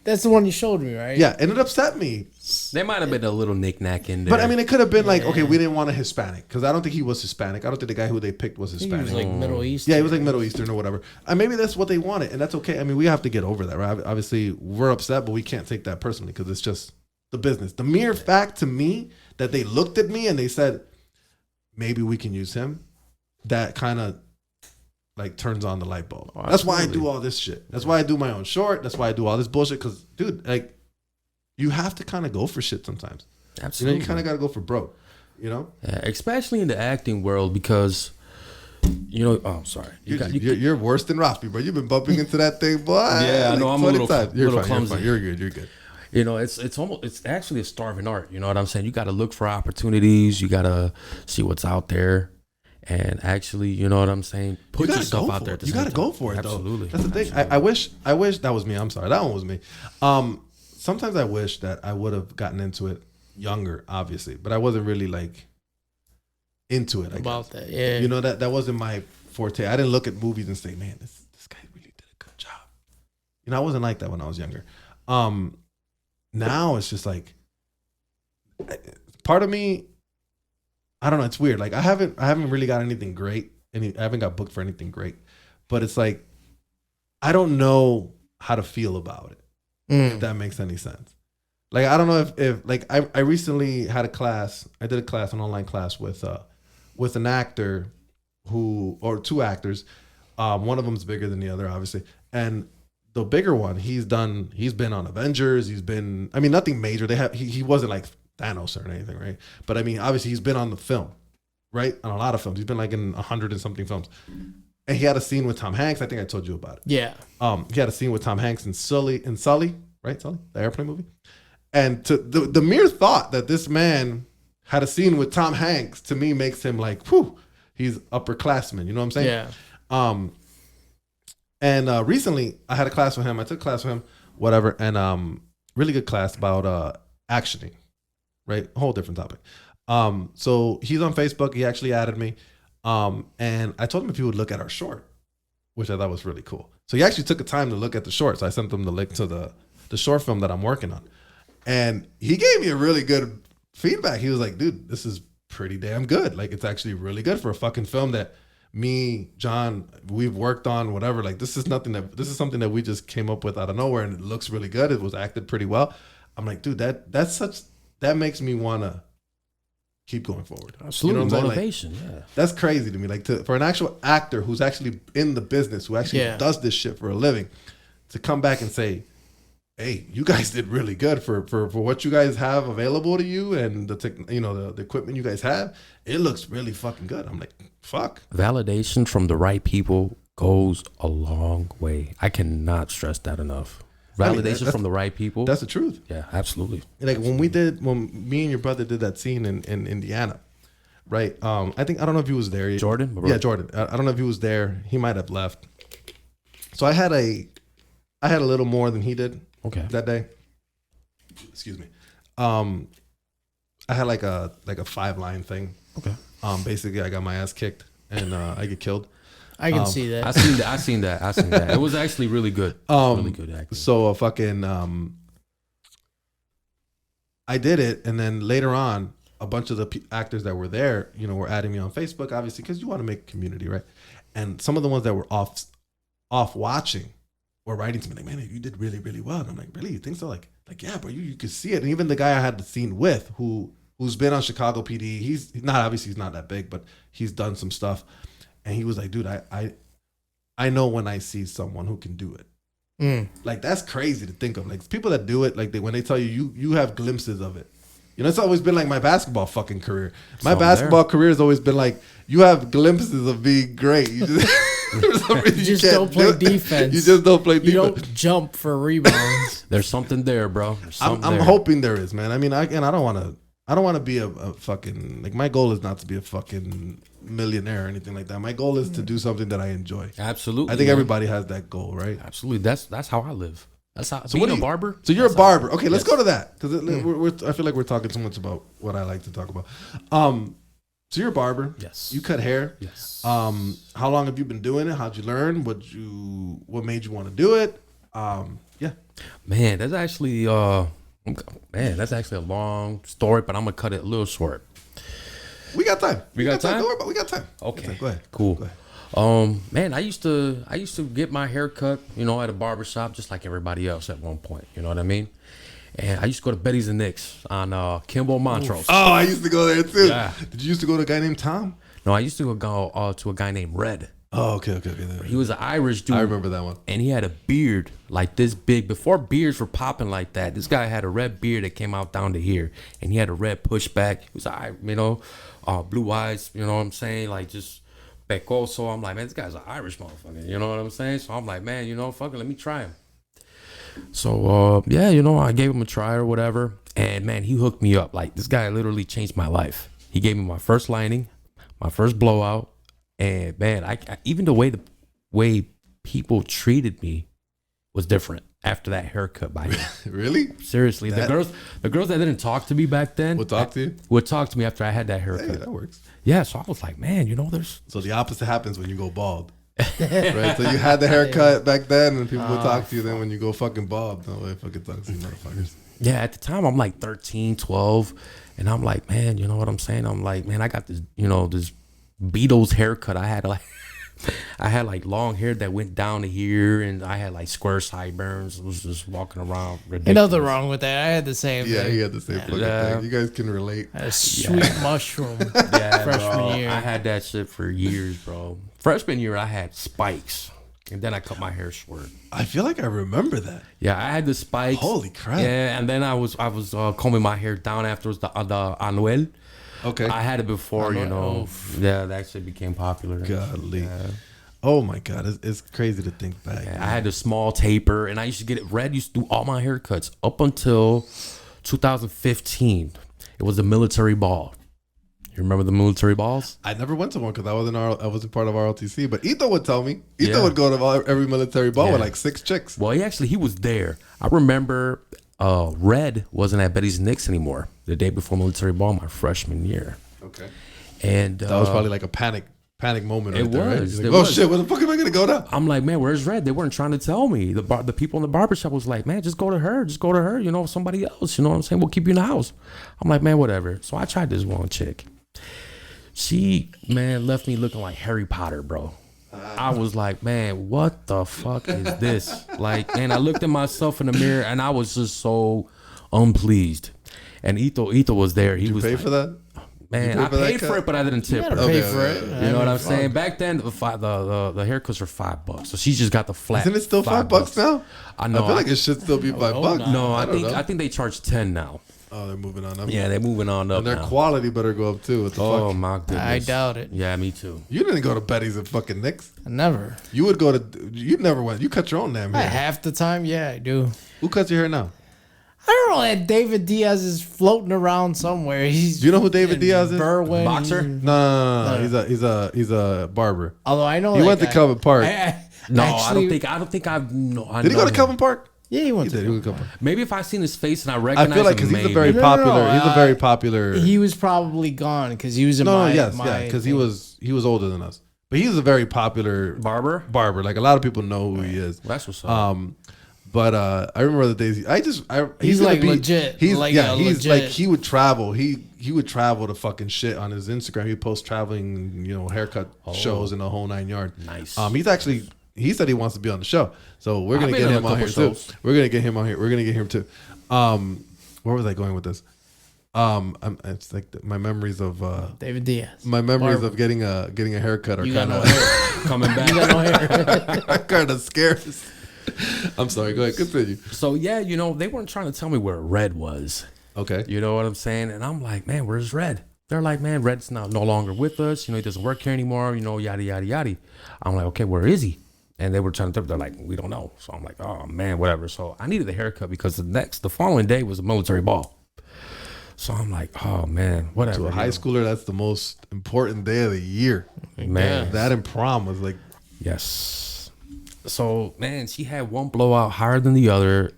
That's the one you showed me, right? Yeah, and it upset me. There might have been a little knick-knack in there. But I mean, it could have been like, okay, we didn't want a Hispanic because I don't think he was Hispanic. I don't think the guy who they picked was Hispanic. He was like Middle Eastern. Yeah, he was like Middle Eastern or whatever. And maybe that's what they wanted, and that's okay. I mean, we have to get over that, right? Obviously, we're upset, but we can't take that personally because it's just the business. The mere fact to me that they looked at me and they said, maybe we can use him, that kind of like turns on the light bulb. Oh, that's why I do all this shit. That's why I do my own short. That's why I do all this bullshit. Because, dude, like, you have to kind of go for shit sometimes. Absolutely. You kind of got to go for broke, Yeah, especially in the acting world because, oh, I'm sorry. You're worse than Rosby, bro. You've been bumping into that thing, boy. Yeah, I know. I'm a little clumsy. You're good. You're good. It's actually a starving art. You know what I'm saying? You got to look for opportunities. You got to see what's out there. And actually, you know what I'm saying? Put yourself out there. You got to go for it, Absolutely. Though. That's the thing. I wish that was me. I'm sorry. That one was me. Sometimes I wish that I would have gotten into it younger, obviously, but I wasn't really like into it. About that, yeah. That wasn't my forte. I didn't look at movies and say, man, this guy really did a good job. I wasn't like that when I was younger. Now it's just like part of me, I don't know. It's weird. Like I haven't really got anything great. I haven't got booked for anything great, but it's like, I don't know how to feel about it. If that makes any sense. Like, I don't know if like I recently had a class. I did a class, an online class with an actor or two actors. One of them's bigger than the other, obviously. And the bigger one, he's been on Avengers. He's been, I mean, nothing major. He wasn't like Thanos or anything, right? But I mean, obviously he's been on the film, right? On a lot of films. He's been like in 100 and something films. And he had a scene with Tom Hanks. I think I told you about it. Yeah. He had a scene with Tom Hanks in Sully, right? Sully, the airplane movie. And to the mere thought that this man had a scene with Tom Hanks, to me makes him like, whew, he's upperclassman. You know what I'm saying? Yeah. And recently I had a class with him. I took a class with him, whatever. And really good class about actioning, right? A whole different topic. So he's on Facebook. He actually added me. And I told him if he would look at our short, which I thought was really cool. So he actually took the time to look at the short. So I sent him the link to the short film that I'm working on. And he gave me a really good feedback. He was like, dude, this is pretty damn good. Like, it's actually really good for a fucking film that me, John, we've worked on, whatever. Like, this is something that we just came up with out of nowhere, and it looks really good. It was acted pretty well. I'm like, dude, that makes me want to keep going forward. Absolutely. You know what I'm motivation. saying? Like, yeah. That's crazy to me. Like, for an actual actor who's actually in the business, who actually does this shit for a living, to come back and say, hey, you guys did really good for what you guys have available to you and the equipment you guys have. It looks really fucking good. I'm like, fuck. Validation from the right people goes a long way. I cannot stress that enough. Validation from the right people. That's the truth. Yeah, absolutely. Like when me and your brother did that scene in Indiana, right? I don't know if he was there. Jordan? Yeah, Jordan. I don't know if he was there. He might have left. So I had a little more than he did. Okay. That day. Excuse me. I had like a 5-line thing. Okay. Basically I got my ass kicked and I get killed. I can see that. I seen that. It was actually really good. Really good acting. So fucking I did it, and then later on, a bunch of the actors that were there, were adding me on Facebook, obviously, because you want to make a community, right? And some of the ones that were off watching were writing to me like, "Man, you did really, really well." And I'm like, "Really? You think so?" Like yeah, bro, you could see it. And even the guy I had the scene with, who's been on Chicago PD, he's not that big, but he's done some stuff, and he was like, "Dude, I know when I see someone who can do it." Like, that's crazy to think of. Like, people that do it, like, when they tell you have glimpses of it. It's always been like my basketball fucking career. My basketball career has always been like, you have glimpses of being great. You just don't play defense. You just don't play defense. You don't jump for rebounds. There's something there, bro. I'm hoping there is, man. I mean, I don't want to be a fucking, like, my goal is not to be a fucking millionaire or anything like that. My goal is to do something that I enjoy. Absolutely. I think everybody has that goal, right? Absolutely. That's how I live. That's how. So being a barber. So you're a barber. Okay, let's go to that, because I feel like we're talking so much about what I like to talk about. So you're a barber. Yes. You cut hair. Yes. How long have you been doing it? How'd you learn? What made you want to do it? Yeah. Man, that's actually a long story, but I'm gonna cut it a little short. We got time. We got time? Don't worry about it. We got time. Okay. Go ahead. Cool. Go ahead. Man, I used to get my hair cut, at a barber shop, just like everybody else at one point. You know what I mean? And I used to go to Betty's and Nick's on Kimball Montrose. Oh, I used to go there too. Yeah. Did you used to go to a guy named Tom? No, I used to go to a guy named Red. Oh, okay. He was an Irish dude. I remember that one. And he had a beard like this big. Before beards were popping like that, this guy had a red beard that came out down to here. And he had a red pushback. He was, blue eyes, you know what I'm saying? Like, just pecoso. I'm like, man, this guy's an Irish motherfucker. You know what I'm saying? So I'm like, man, fuck it, let me try him. So, I gave him a try or whatever. And, man, he hooked me up. Like, this guy literally changed my life. He gave me my first lining, my first blowout. And, man, I even the way people treated me was different after that haircut by him. Really? Seriously. The girls that didn't talk to me back then would talk to you? Would talk to me after I had that haircut. Hey, that works. Yeah, so I was like, man, there's... So the opposite happens when you go bald. Right? So you had the haircut back then, and people would talk to you. Then when you go fucking bald, nobody fucking talks to you motherfuckers. Yeah, at the time, I'm like 13, 12. And I'm like, man, you know what I'm saying? I'm like, man, I got this, this Beatles haircut. I had like long hair that went down to here, and I had like square sideburns. I was just walking around ridiculous. Ain't nothing wrong with that. I had the same Yeah, thing. he had the same fucking thing. You guys can relate. A sweet mushroom. Yeah, freshman bro. year. I had that shit for years, bro. Freshman year, I had spikes, and then I cut my hair short. I feel like I remember that. Yeah, I had the spikes. Holy crap! Yeah, and then I was combing my hair down afterwards. The Anuel. Okay. I had it before, Yeah, that shit became popular. Godly. Yeah. Oh my God, it's crazy to think back. Yeah, I had the small taper, and I used to get it red. Used to do all my haircuts up until 2015. It was the military ball. You remember the military balls? I never went to one because I wasn't part of RLTC. But Ito would tell me. Ito would go to every military ball with like 6 chicks. Well, he was there. I remember Red wasn't at Betty's Knicks anymore the day before military ball my freshman year. Okay. And that was probably like a panic moment. Right there, right? Was. Like, oh shit, where the fuck am I gonna go now? I'm like, man, where's Red? They weren't trying to tell me. The people in the barbershop was like, man, just go to her. Somebody else. You know what I'm saying? We'll keep you in the house. I'm like, man, whatever. So I tried this one chick. She, man, left me looking like Harry Potter, bro. I was like, man, what the fuck is this? Like, and I looked at myself in the mirror, and I was just so unpleased. And Ito was there. He was pay like, for that? Man, I paid for it, but I didn't tip her. Pay for it. You know what I'm saying? Back then, the haircuts were $5, so she just got the flat. Isn't it still $5 now? I know. I feel like it should still be $5. No, I think they charge 10 now. Oh, they're moving on up. Yeah, they're moving on up. And their now. quality better go up too. What the Oh fuck? my goodness. I doubt it. Yeah, me too. You didn't go to Betty's and fucking Nick's. Never. You would go to. You never went. You cut your own damn hair. Half the time, yeah, I do. Who cuts your hair now? I don't know. That David Diaz is floating around somewhere. Do you know who David Diaz is? Berwyn. Boxer? No. He's a barber. Although I know He went to Kelvyn Park. I don't think I've. No, Did he go to Kelvyn Park? Yeah, he went He did. He went to Kelvyn Park. Maybe if I seen his face and I recognize I feel like him, because he's a maybe. very popular. No. He's a very popular. He was probably gone because he was in my. Because he was older than us. But he's a very popular barber. Like a lot of people know who he is. That's what's up. But I remember the days. He's like gonna be, legit. He's like he's legit. like he would travel. He would travel to fucking shit on his Instagram. He'd post traveling, haircut shows and the whole 9 yards. Nice. He said he wants to be on the show, so we're gonna get him on here too. We're gonna get him on here. We're gonna get him too. Where was I going with this? It's like my memories of David Diaz. My memories of getting a haircut are kind of coming back. You got no hair. kind of scared. I'm sorry. Go ahead. Continue. So yeah, they weren't trying to tell me where Red was. Okay. You know what I'm saying? And I'm like, man, where's Red? They're like, man, Red's no longer with us. He doesn't work here anymore. Yada yada yada. I'm like, okay, where is he? And they were trying to. They're like, we don't know. So I'm like, oh man, whatever. So I needed a haircut because the following day was a military ball. So I'm like, oh man, whatever. To a high schooler, that's the most important day of the year. Man, that and prom was like, yes. So man, she had one blowout higher than the other.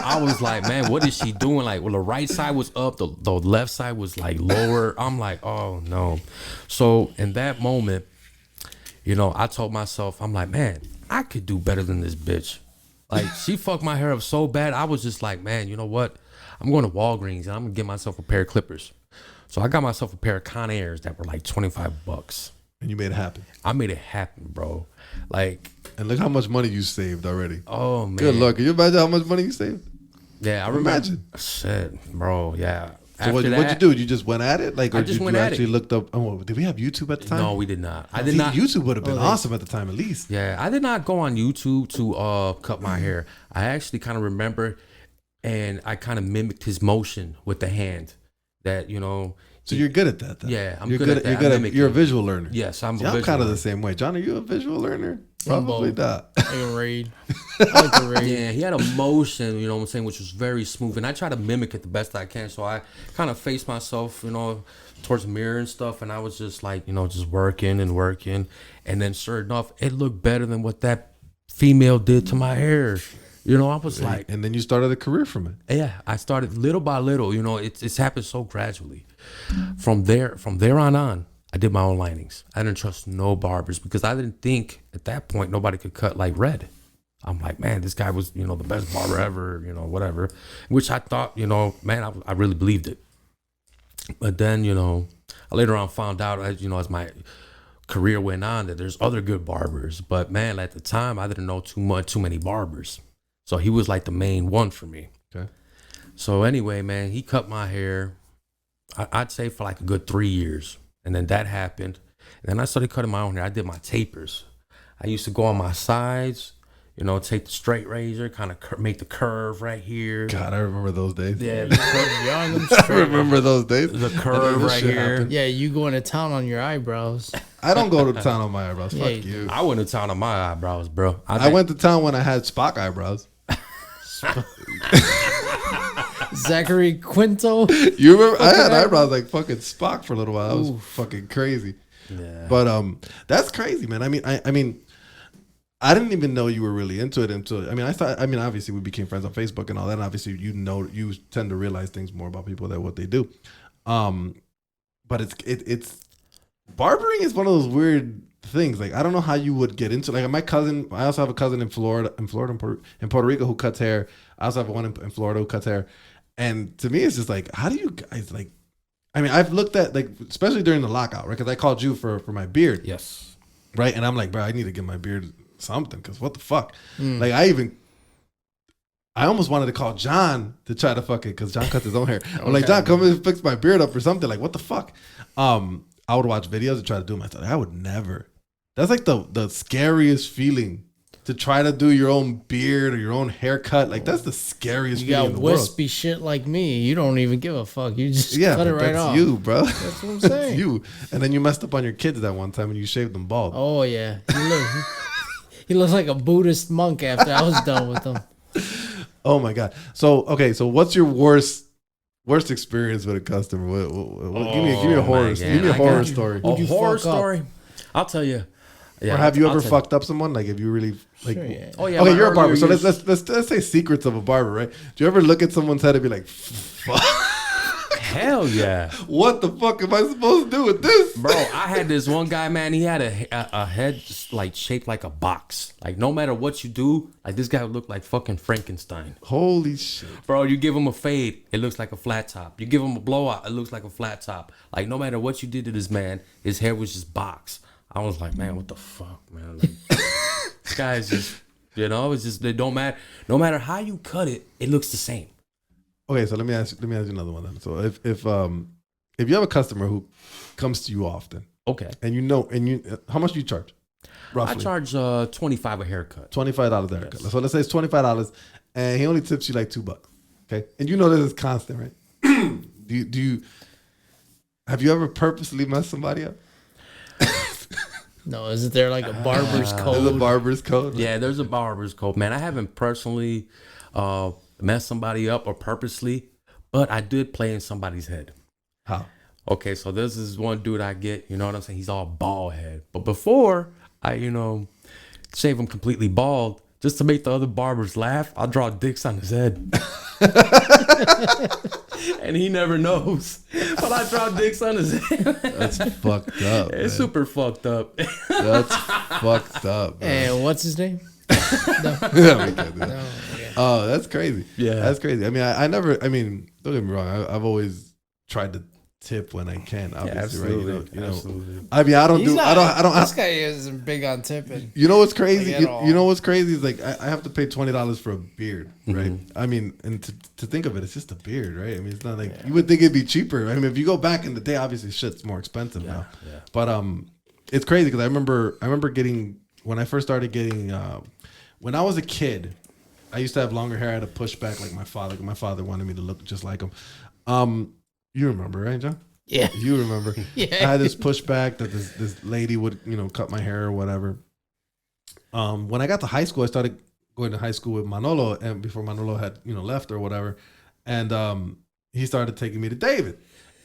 I was like, man, what is she doing? Like, well, the right side was up, the left side was like lower. I'm like, oh no. So in that moment, I told myself, I'm like, man, I could do better than this bitch. Like, she fucked my hair up so bad. I was just like, man, you know what? I'm going to Walgreens and I'm gonna get myself a pair of clippers. So I got myself a pair of Conairs that were like $25. And you made it happen. I made it happen, bro. Like, and look how much money you saved already. Oh man, good luck. Can you imagine how much money you saved? Yeah, I remember. Imagine. Shit, bro. Yeah. So what'd you do? You just went at it? Like, or I just did went you at actually it. Looked up? Oh, did we have YouTube at the time? No, we did not. I did not. YouTube would have been awesome at the time, at least. Yeah, I did not go on YouTube to cut my hair. I actually kind of remember, and I kind of mimicked his motion with the hand. That So you're good at that, then. Yeah, I'm you're good at that. You're a visual learner. Yes, I'm kind of the same way. John, are you a visual learner? Probably not. I can read. I like to read. Yeah, he had a motion, what I'm saying, which was very smooth. And I try to mimic it the best I can. So I kind of faced myself, towards the mirror and stuff. And I was just like, just working and working. And then sure enough, it looked better than what that female did to my hair. I was like. And then you started a career from it. Yeah, I started little by little. It's happened so gradually. From there on, I did my own linings. I didn't trust no barbers because I didn't think at that point nobody could cut like Red. I'm like, man, this guy was, the best barber ever, whatever. Which I thought, man, I really believed it. But then, I later on found out, as my career went on, that there's other good barbers. But man, at the time, I didn't know too many barbers. So he was like the main one for me. Okay. So anyway, man, he cut my hair, I'd say for like a good 3 years. And then that happened. And then I started cutting my own hair. I did my tapers. I used to go on my sides, take the straight razor, kind of make the curve right here. God, I remember those days. Yeah, the curve. Young, I remember those days. The curve right here. Happened. Yeah, you going to town on your eyebrows. I don't go to town on my eyebrows. Yeah, Fuck you. I went to town on my eyebrows, bro. I went to town when I had Spock eyebrows. Zachary Quinto. You remember? I had eyebrows like fucking Spock for a little while. That was fucking crazy. Yeah. But that's crazy, man. I mean, I didn't even know you were really into it until obviously we became friends on Facebook and all that. And obviously, you tend to realize things more about people than what they do. But it's barbering is one of those weird things. Like, I don't know how you would get into, like, my cousin, I also have a cousin in Florida and Puerto Rico who cuts hair. I also have one in Florida who cuts hair. And to me, it's just like, how do you guys, like, I've looked at, like, especially during the lockout, right? Because I called you for my beard. Yes. Right? And I'm like, bro, I need to get my beard something, because what the fuck? Like, I almost wanted to call John to try to fuck it, because John cuts his own hair. I'm like, John, come and fix my beard up or something. Like, what the fuck? I would watch videos and try to do myself. I would never. That's like the scariest feeling, to try to do your own beard or your own haircut. Like, that's the scariest feeling in the world. You got wispy shit like me. You don't even give a fuck. You just Yeah, cut it but right that's off. you, bro. That's what I'm That's saying. you. And then you messed up on your kids that one time and you shaved them bald. Oh yeah, he looks like a Buddhist monk after I was done with him. Oh my god. So okay, so what's your worst experience with a customer? Give me a horror. Give me a horror story. A horror story? I'll tell you. Yeah, or have you I'll ever tell fucked up someone? Like, have you really, like? Sure, yeah. Oh yeah. Okay, my you're a barber. So earlier let's say secrets of a barber, right? Do you ever look at someone's head and be like, "Fuck"? Hell yeah. What the fuck am I supposed to do with this? Bro, I had this one guy, man, he had a head like shaped like a box. Like no matter what you do, like this guy would look like fucking Frankenstein. Holy shit. Bro, you give him a fade, it looks like a flat top. You give him a blowout, it looks like a flat top. Like no matter what you did to this man, his hair was just box. I was like, man, what the fuck, man? Like, this guy is just, you know, it's just, it don't matter. No matter how you cut it, it looks the same. Okay, so let me ask you another one then. So if you have a customer who comes to you often, Okay. and how much do you charge? Roughly? I charge $25 a haircut. $25 a haircut. Yes. So let's say it's $25 and he only tips you like $2. Okay. And you know this is constant, right? do you have you ever purposely messed somebody up? No, isn't there like a barber's code? There's a barber's code. Yeah, there's a barber's code. Man, I haven't personally messed somebody up or purposely, but I did play in somebody's head. How? Okay, so this is one dude I get, you know what I'm saying? He's all bald head. But before I, shave him completely bald, just to make the other barbers laugh, I'll draw dicks on his head. And he never knows. But I draw dicks on his head. That's fucked up. It's man. super fucked up. That's fucked up. Man. And what's his name? Yeah, we can't do that. No, okay. Oh, that's crazy. Yeah. That's crazy. I mean, I mean, don't get me wrong. I've always tried to tip when I can, obviously, right? You know, Absolutely. I mean, I don't. This guy isn't big on tipping. You know what's crazy? Like, at all. You know what's crazy is like I have to pay $20 for a beard, right? I mean, and to think of it, it's just a beard, right? I mean, it's not like you would think it'd be cheaper. I mean, if you go back in the day, obviously shit's more expensive now. Yeah. But it's crazy because I remember getting when I first started getting when I was a kid, I used to have longer hair. I had to push back like my father. My father wanted me to look just like him. You remember, right, John? Yeah. You remember. Yeah. I had this pushback that this lady would, cut my hair or whatever. When I got to high school, I started going to high school with Manolo, and before Manolo had, left or whatever. And he started taking me to David.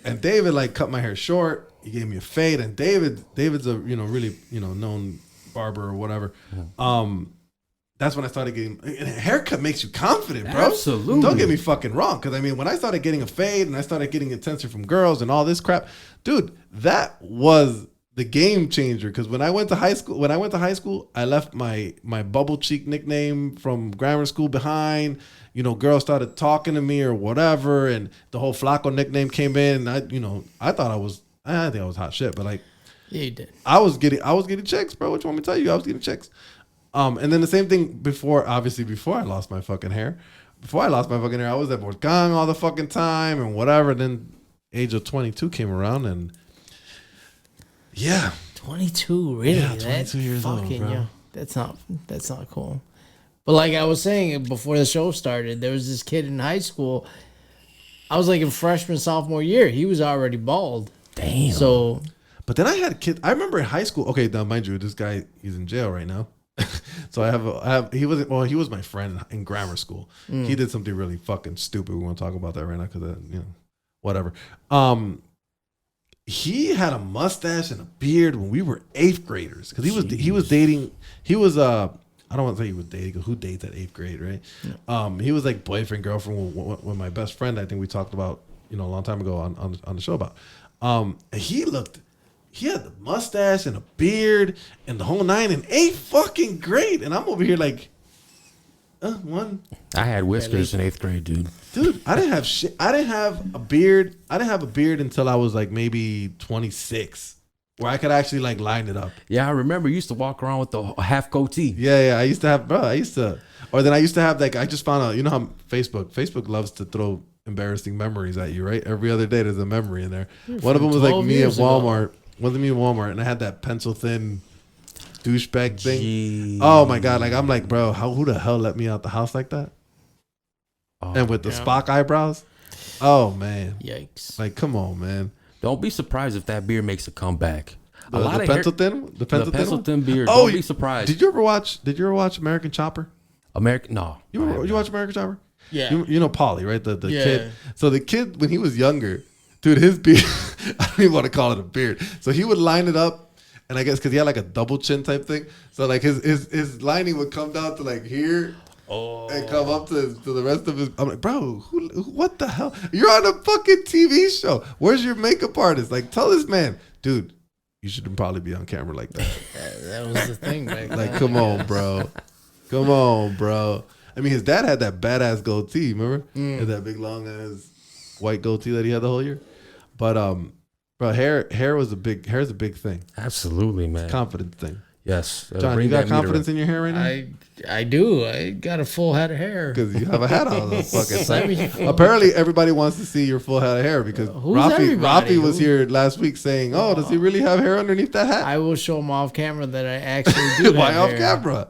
And David like cut my hair short. He gave me a fade. And David's a, really, known barber or whatever. That's when I started getting a haircut. Makes you confident, bro. Absolutely. Don't get me fucking wrong, because I mean, when I started getting a fade and I started getting attention from girls and all this crap, dude, that was the game changer. Because when I went to high school, I left my bubble cheek nickname from grammar school behind. Girls started talking to me or whatever, and the whole Flaco nickname came in. And I think I was hot shit, but like, Yeah, you did. I was getting chicks, bro. What you want me to tell you? I was getting chicks. And then the same thing before I lost my fucking hair. Before I lost my fucking hair, I was at Volcan all the fucking time and whatever. Then age of 22 came around and yeah. 22, really? Yeah, 22 years old, fucking, bro. yeah, that's not cool. But like I was saying before the show started, there was this kid in high school. I was like in freshman, sophomore year. He was already bald. Damn. So, But then I had kids. I remember in high school. Okay, now mind you, this guy, he's in jail right now. So he was my friend in grammar school. He did something really fucking stupid. We won't talk about that right now because whatever. He had a mustache and a beard when we were 8th graders because he was dating. He was I don't want to say he was dating because who dates at 8th grade, right? Yeah. He was like boyfriend girlfriend with my best friend. I think we talked about a long time ago on the show about. And he had the mustache and a beard and the whole 9 and 8 fucking great. And I'm over here like, one. I had whiskers in 8th grade, dude. Dude, I didn't have shit. I didn't have a beard. I didn't have a beard until I was like maybe 26, where I could actually like line it up. Yeah, I remember you used to walk around with the half goatee. Yeah. I used to have, or then I used to have like, I just found out, how Facebook loves to throw embarrassing memories at you, right? Every other day there's a memory in there. One of them was like me at Walmart. Wasn't me in Walmart, and I had that pencil thin douchebag thing. Jeez. Oh my god! Like I'm like, bro, who the hell let me out the house like that? Oh, and with the Spock eyebrows. Oh man! yikes. Like, come on, man. Don't be surprised if that beard makes a comeback. The pencil thin, the pencil thin beard. Oh, don't be surprised. Did you ever watch No. American Chopper? You watch American Chopper? Yeah. You know Polly, right? The Yeah. kid. So the kid when he was younger, dude, his beard. I don't even want to call it a beard. So he would line it up, and I guess because he had like a double chin type thing, so like his lining would come down to like here, and come up to the rest of his. I'm like, bro, what the hell? You're on a fucking TV show. Where's your makeup artist? Like, tell this man, dude, you shouldn't probably be on camera like that. That was the thing back then. Like, come on, bro. Come on, bro. I mean, his dad had that badass goatee, remember? He had that big long ass white goatee that he had the whole year. But bro, hair's a big thing. Absolutely, man. Confidence thing. Yes. John, you got confidence in your hair right now? I do. I got a full head of hair. Because you have a hat on the fucking I mean, time. Apparently, everybody wants to see your full head of hair because Rafi was here last week saying, "Oh, does he really have hair underneath that hat?" I will show him off camera that I actually do. Why have off hair. camera?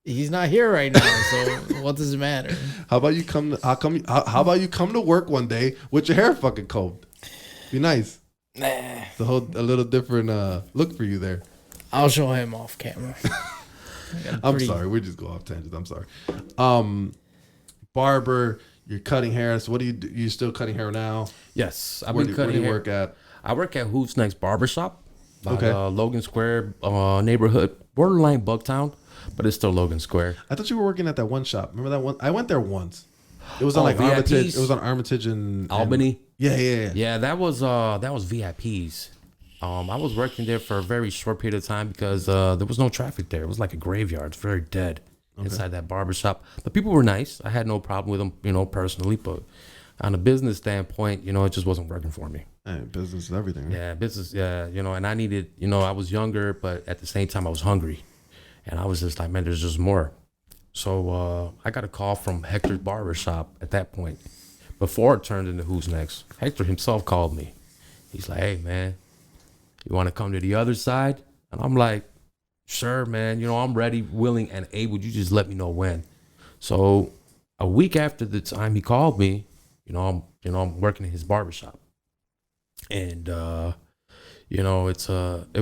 He's not here right now, so what does it matter? How about you come? How about you come to work one day with your hair fucking combed? Be nice. Nah. It's a little different look for you there. I'll show him off camera. I'm sorry, we just go off tangents. I'm sorry. Barber, you're cutting hair. So what do you do? You still cutting hair now? Yes, Where do you work at? I work at Who's Next Barbershop. Okay. Logan Square neighborhood, borderline Bucktown, but it's still Logan Square. I thought you were working at that one shop. Remember that one? I went there once. It was on like VIPs? Armitage. It was on Armitage and Albany. Yeah. Yeah, that was VIPs. I was working there for a very short period of time because there was no traffic there. It was like a graveyard. It's very dead inside that barbershop. But people were nice. I had no problem with them, personally. But on a business standpoint, it just wasn't working for me. Hey, business is everything. Right? Yeah, business. Yeah, and I needed, I was younger, but at the same time, I was hungry. And I was just like, man, there's just more. So I got a call from Hector's Barbershop at that point. Before it turned into Who's Next, Hector himself called me. He's like, hey, man, you want to come to the other side? And I'm like, sure, man. I'm ready, willing, and able. You just let me know when. So a week after the time he called me, I'm working in his barbershop. And, it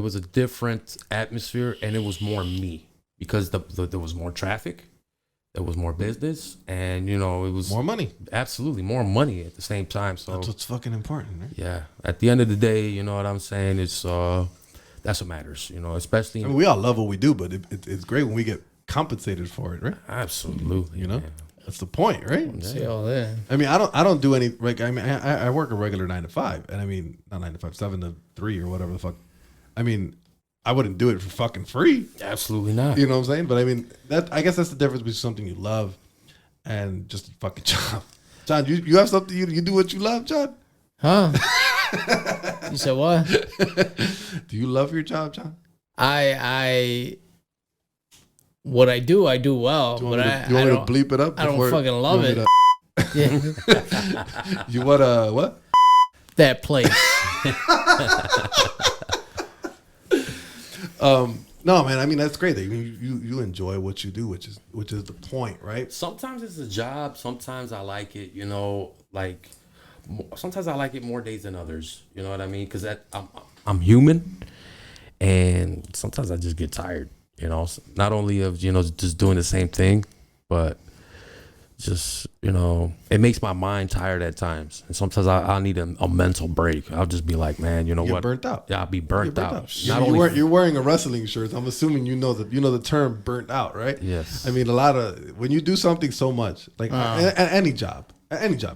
was a different atmosphere, and it was more me because there was more traffic. There was more business, and it was more money. Absolutely, more money at the same time. So that's what's fucking important, right? Yeah. At the end of the day, you know what I'm saying? It's that's what matters. Especially. I mean, we all love what we do, but it's great when we get compensated for it, right? Absolutely. That's the point, right? See all that. I mean, I don't do any. Like, I mean, I work a regular 9 to 5, and I mean, not 9 to 5, 7 to 3 or whatever the fuck. I mean, I wouldn't do it for fucking free. Absolutely not. You know what I'm saying? But I mean, I guess that's the difference between something you love and just a fucking job. John, you have something you do what you love, John? Huh? You said what? Do you love your job, John? What I do well. Do you want me to bleep it up? I don't fucking love it. Yeah. You want to what? That place. No, man. I mean, that's great that you enjoy what you do, which is the point, right? Sometimes it's a job. Sometimes I like it. Sometimes I like it more days than others. You know what I mean? Because I'm human, and sometimes I just get tired. Not only of just doing the same thing, but just it makes my mind tired at times, and sometimes I need a mental break. I'll just be like, man, you know what? Burnt out. Yeah, I'll be burnt out. You're wearing a wrestling shirt. I'm assuming you know the term burnt out, right? Yes. I mean, when you do something so much, like at any job,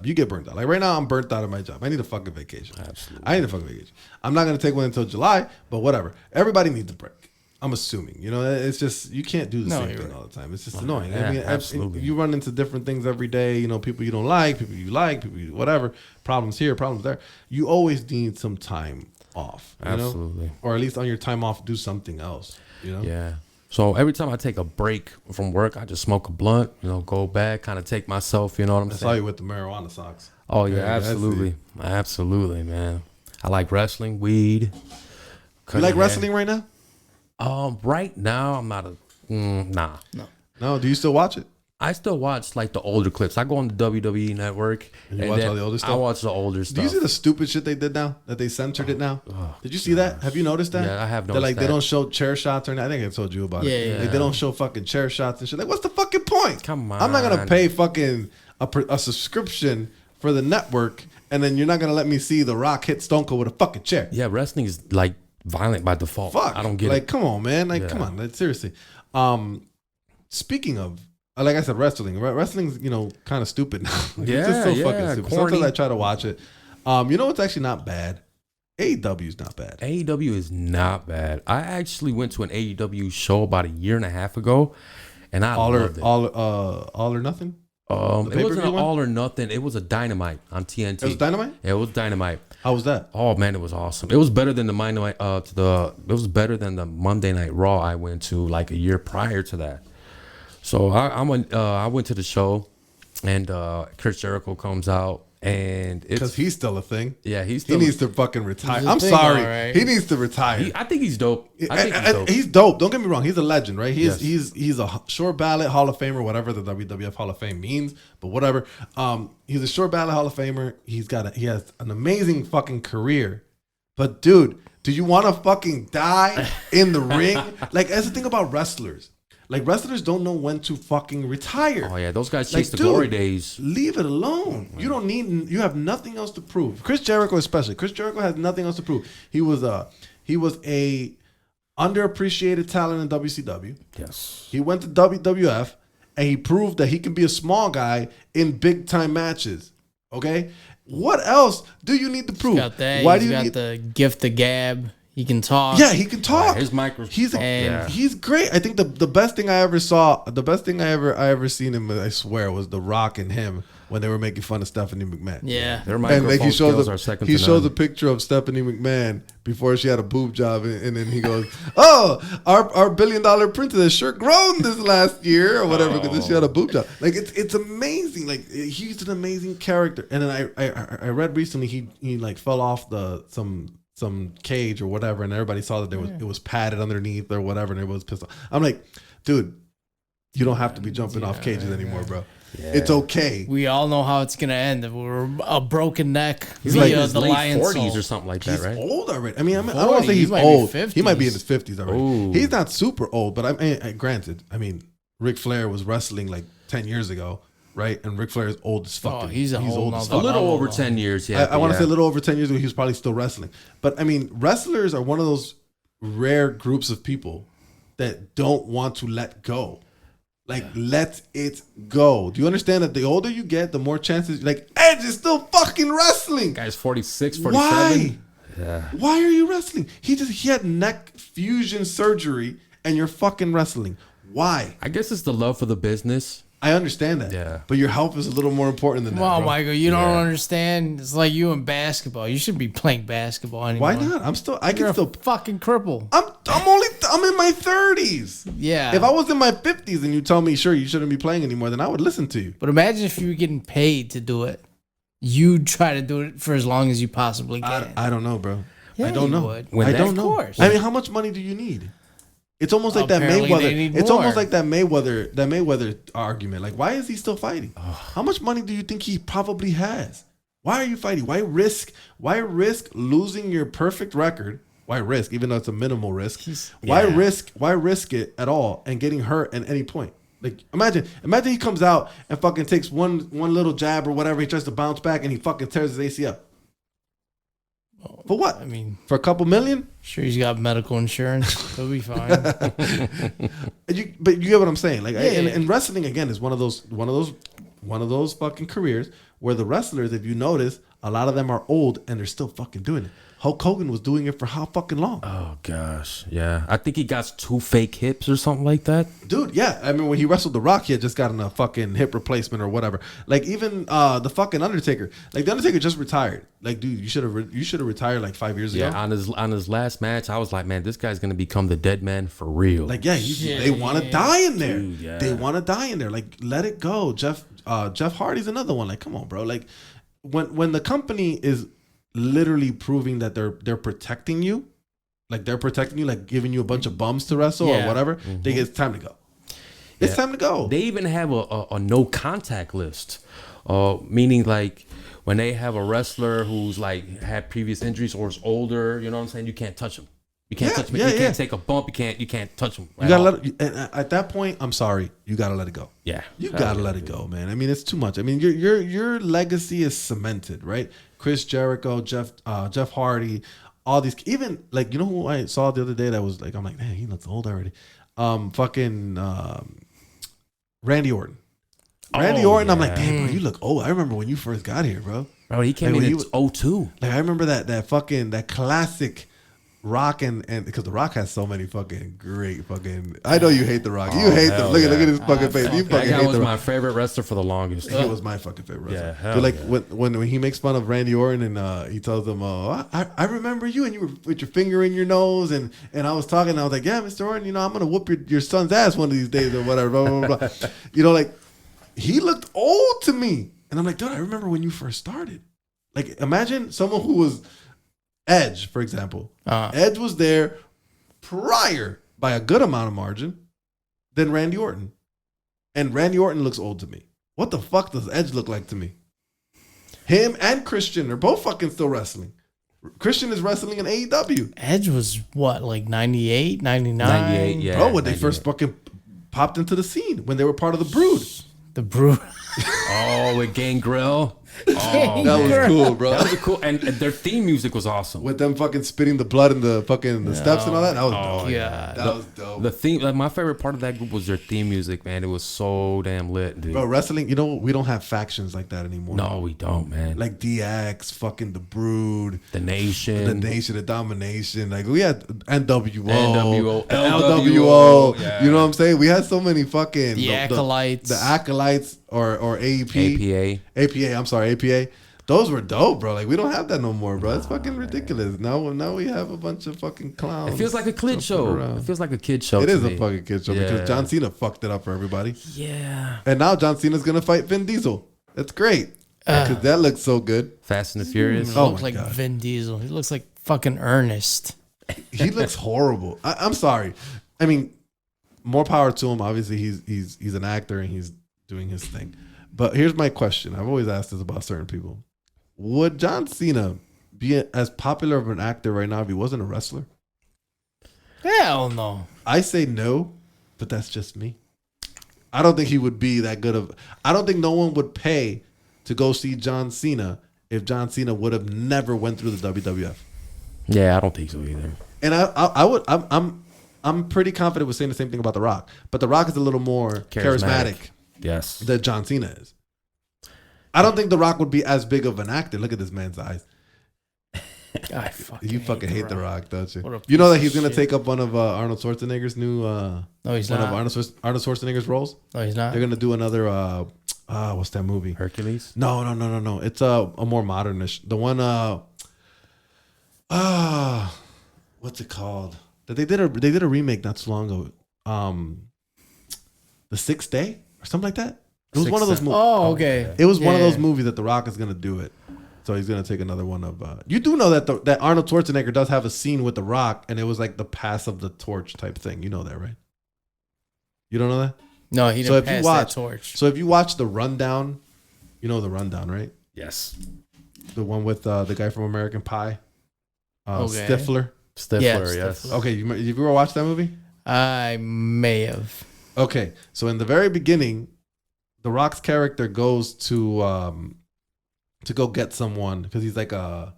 you get burnt out. Like right now, I'm burnt out of my job. I need a fucking vacation. Absolutely. I need a fucking vacation. I'm not gonna take one until July, but whatever. Everybody needs a break. I'm assuming, it's just, you can't do the same thing all the time. It's just annoying. Yeah, I mean, absolutely. You run into different things every day, people you don't like, people you like, whatever, problems here, problems there. You always need some time off, absolutely. Or at least on your time off, do something else, Yeah. So every time I take a break from work, I just smoke a blunt, go back, kind of take myself, you know what I'm saying? I saw you with the marijuana socks. Oh, yeah, absolutely. Absolutely, man. I like wrestling, weed. You like wrestling right now? Right now I'm not nah. No, do you still watch it? I still watch like the older clips. I go on the WWE network and watch all the older stuff. I watch the older stuff. Do you see the stupid shit they did now? That they censored it now? Did you see that? Have you noticed that? Yeah, I have noticed that. They don't show chair shots or anything. I think I told you about it. Yeah. Like, they don't show fucking chair shots and shit. Like, what's the fucking point? Come on. I'm not gonna pay fucking a subscription for the network, and then you're not gonna let me see The Rock hit Stone Cold with a fucking chair. Yeah, wrestling is like violent by default. Fuck. I don't get it. Like, come on, man. Like, come on. Like, seriously. Speaking of like I said, wrestling's kind of stupid now. It's Yeah, just so yeah, fucking stupid. corny. Sometimes I try to watch it. You know what's actually not bad? AEW's not bad. AEW is not bad. I actually went to an AEW show about a year and a half ago, and I loved it. All or nothing. It wasn't pay-per-view an one? all or nothing. It was a Dynamite on TNT. It was Dynamite. Yeah, it was Dynamite. How was that? Oh man, it was awesome. It was better than the It was better than the Monday Night Raw I went to like a year prior to that. So I went to the show, and Chris Jericho comes out, and it's Because he's still a thing. yeah he Needs to fucking retire. He's a I'm thing, sorry. alright. He needs to retire. I think he's dope. I think he's dope. He's dope. Don't get me wrong. He's a legend, right? Yes. He's a short ballot Hall of Famer, whatever the WWF Hall of Fame means, but whatever. He's a short ballot Hall of Famer. He has an amazing fucking career. But dude, do you want to fucking die in the ring? Like, that's the thing about wrestlers. Like, wrestlers don't know when to fucking retire. Oh yeah, those guys Like, chase the dude, glory days. Leave it alone. You have nothing else to prove. Chris Jericho especially. Chris Jericho has nothing else to prove. He was a underappreciated talent in WCW. Yes. He went to WWF and he proved that he can be a small guy in big time matches. Okay? What else do you need to prove? Got that. Why He's do you got need the gift of gab. He can talk. Yeah, he can talk. His micro. He's great. I think the best thing I ever saw, the best thing I ever seen him, I swear, was The Rock and him when they were making fun of Stephanie McMahon. Yeah. Their And microphone like he skills are second to none. shows a picture of Stephanie McMahon before she had a boob job, and then he goes, "Oh, our $1 billion princess has sure grown this last year or whatever because she had a boob job." Like it's amazing. Like he's an amazing character. And then I read recently he like fell off some cage or whatever, and everybody saw that it was padded underneath or whatever, and everybody was pissed off. I'm like, dude, you don't have to be jumping off cages anymore, bro. Yeah. It's okay. We all know how it's gonna end. We're a broken neck He's via like in his the late lion 40s soul. or something like He's that, right? old already. I mean, I don't want to say 40, he's he might be old. 50s. He might be in his 50s already. Ooh. He's not super old, but granted, I mean, Ric Flair was wrestling like 10 years ago, right? And Ric Flair is old as fucking. he's a whole old as nother fuck. A little level, over though. 10 years, yeah. I want to yeah. say a little over 10 years ago, he was probably still wrestling. But I mean, wrestlers are one of those rare groups of people that don't want to let go. Like, let it go. Do you understand that the older you get, the more chances, like, Edge is still fucking wrestling. Guy's 46, 47. Why? Yeah. Why are you wrestling? He had neck fusion surgery and you're fucking wrestling. Why? I guess it's the love for the business. I understand that. Yeah. But your health is a little more important than Come that. on, bro. Michael. You don't Yeah. understand. It's like you in basketball. You shouldn't be playing basketball anymore. Why not? I You're can a still. fucking cripple. I'm in my 30s. Yeah. If I was in my 50s and you tell me, sure, you shouldn't be playing anymore, then I would listen to you. But imagine if you were getting paid to do it. You'd try to do it for as long as you possibly can. I don't know, bro. Yeah, I don't you know. would. When I that- don't Of know. course. I mean, how much money do you need? It's almost like Apparently that they Mayweather. need It's more. almost like that Mayweather argument. Like, why is he still fighting? How much money do you think he probably has? Why are you fighting? Why risk losing your perfect record? Why risk, even though it's a minimal risk? Why risk it at all and getting hurt at any point? Like, imagine he comes out and fucking takes one little jab or whatever. He tries to bounce back and he fucking tears his ACL. For what? I mean, For a couple million? sure he's got medical insurance. He'll be fine. But you get what I'm saying. Like, Yeah. and wrestling again is one of those fucking careers where the wrestlers, if you notice, a lot of them are old and they're still fucking doing it. Hulk Hogan was doing it for how fucking long? Oh, gosh. Yeah. I think he got 2 fake hips or something like that. Dude, yeah. I mean, when he wrestled The Rock, he had just gotten a fucking hip replacement or whatever. Like, even the fucking Undertaker. Like, the Undertaker just retired. Like, dude, you should have retired like 5 years ago. Yeah, on his last match, I was like, man, this guy's going to become the dead man for real. Like, yeah, they want to die in there. Dude, yeah. They want to die in there. Like, let it go. Jeff Hardy's another one. Like, come on, bro. Like, when the company is literally proving that they're protecting you, like giving you a bunch of bums to wrestle or Yeah. whatever, it's time to go. It's time to go. They even have a no contact list, meaning like when they have a wrestler who's like had previous injuries or is older, you know what I'm saying? You can't touch him. You can't touch him. You can't take a bump. You can't touch him. You gotta let it, and at that point, I'm sorry, you gotta let it go. Yeah, You gotta let it go, man. I mean, it's too much. I mean, your legacy is cemented, right? Chris Jericho, Jeff Hardy, all these. Even like, you know who I saw the other day that was like, I'm like, man, he looks old already. Randy Orton. I'm like, damn, bro, you look old. I remember when you first got here, bro. Bro, he came in at 02. Like, I remember that classic Rock and because the Rock has so many fucking great fucking. I know you hate the Rock. You hate them. Look at his fucking face. You fucking That guy hate was the Rock. my favorite wrestler for the longest. He was my fucking favorite wrestler. Yeah, hell Dude, like yeah. when he makes fun of Randy Orton and he tells him, I remember you and you were with your finger in your nose and I was talking and I was like, yeah, Mr. Orton, I'm gonna whoop your son's ass one of these days or whatever. Blah, blah, blah. Like he looked old to me, and I'm like, dude, I remember when you first started. Like, imagine someone who was Edge, for example. Edge was there prior by a good amount of margin than Randy Orton. And Randy Orton looks old to me. What the fuck does Edge look like to me? Him and Christian are both fucking still wrestling. Christian is wrestling in AEW. Edge was what, like 98, 99? 98, yeah. Bro, when they first fucking popped into the scene, when they were part of the Brood. The Brew. Oh, with Gangrel. Oh, That was cool, bro. that was cool. And their theme music was awesome. With them fucking spitting the blood in the fucking the steps and all that. That was dope. yeah. That was dope. The theme, like my favorite part of that group was their theme music, man. It was so damn lit, dude. Bro, wrestling, we don't have factions like that anymore. No, we don't, man. Like DX, fucking the Brood, the Nation, the Domination. Like we had NWO, NWO, LWO. yeah. You know what I'm saying? We had so many fucking The Acolytes. the Acolytes or AEP. APA. I'm sorry, APA. Those were dope, bro. Like we don't have that no more, bro. It's fucking ridiculous. Now we have a bunch of fucking clowns. It feels like a kid show. It feels like a kid show. It to is me. a fucking kid show because John Cena fucked it up for everybody. Yeah. And now John Cena's gonna fight Vin Diesel. That's great because that looks so good. Fast and the Furious. He looks like Vin Diesel. He looks like fucking Ernest. He looks horrible. I'm sorry. I mean, more power to him. Obviously, he's an actor and he's doing his thing. But here's my question. I've always asked this about certain people. Would John Cena be as popular of an actor right now if he wasn't a wrestler? Hell no. I say no, but that's just me. I don't think he would be that good of. I don't think no one would pay to go see John Cena if John Cena would have never went through the WWF. Yeah, I don't think so either. And I'm pretty confident with saying the same thing about The Rock, but The Rock is a little more charismatic Yes. than John Cena is. I don't think The Rock would be as big of an actor. Look at this man's eyes. I fucking You fucking hate The Rock, don't you? What a You know that piece he's of gonna shit. take up one of Arnold Schwarzenegger's new No, he's one not. of Arnold Schwarzenegger's roles. No, he's not. They're gonna do another what's that movie? Hercules. No. It's a more modernish. The one what's it called? That they did a remake not too long ago. The Sixth Day or something like that. It was one of those movies. Oh, okay. It was one of Yeah. those movies that The Rock is gonna do it. So he's gonna take another one of. You do know that that Arnold Schwarzenegger does have a scene with The Rock, and it was like the pass of the torch type thing. You know that, right? You don't know that? No, he So didn't if you pass watch- that torch. So if you watch The Rundown, you know The Rundown, right? Yes. The one with the guy from American Pie, Okay. Stifler. Stifler. Yes, Yes. Stifler. Okay, you ever watched that movie? I may have. Okay, so in the very beginning, The Rock's character goes to go get someone because he's like a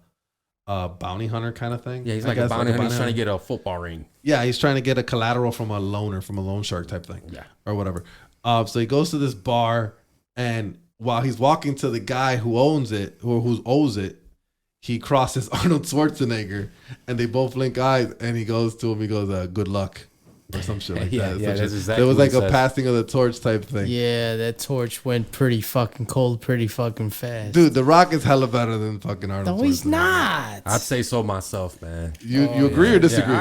bounty hunter kind of thing. Yeah, he's I like a guess, bounty hunter. He's trying to get a football ring. Yeah, he's trying to get a collateral from a loner, from a loan shark type thing. Yeah. Or whatever. So he goes to this bar, and while he's walking to the guy who owns it, or who owes it, he crosses Arnold Schwarzenegger, and they both link eyes, and he goes to him, he goes, good luck, or some shit like Yeah, that. yeah, Some that's shit. exactly It was what like he a says. passing of the torch type thing. Yeah, that torch went pretty fucking cold, pretty fucking fast. Dude, The Rock is hella better than fucking Arnold No, he's Schwarzenegger. not. I'd say so myself, man. You agree or disagree?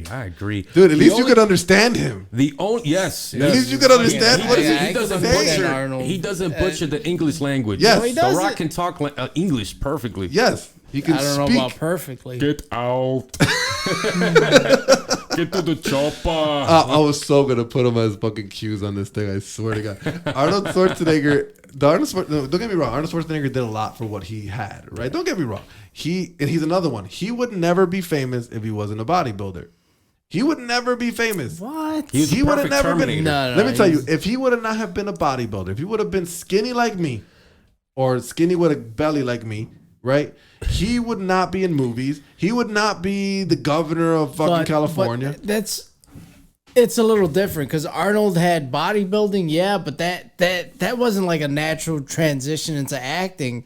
Yeah, I agree. Dude, at The least you only- could understand him. The only yes, At least you could understand what he he's doesn't saying. butcher. He doesn't butcher the English language. Yes. No, he The doesn't. Rock can talk English perfectly. Yes, he can I don't speak. know about perfectly. Get out. Get to the chopper. I was so gonna put him as fucking cues on this thing. I swear to God, Arnold Schwarzenegger. No, don't get me wrong. Arnold Schwarzenegger did a lot for what he had, right? Don't get me wrong. He's another one. He would never be famous if he wasn't a bodybuilder. He would never be famous. What? He was the He would have perfect never Terminator. been. No, Let me tell you, he's- if he would have not have been a bodybuilder, if he would have been skinny like me, or skinny with a belly like me, right? He would not be in movies. He would not be the governor of fucking California. But that's It's a little different because Arnold had bodybuilding, yeah, but that wasn't like a natural transition into acting.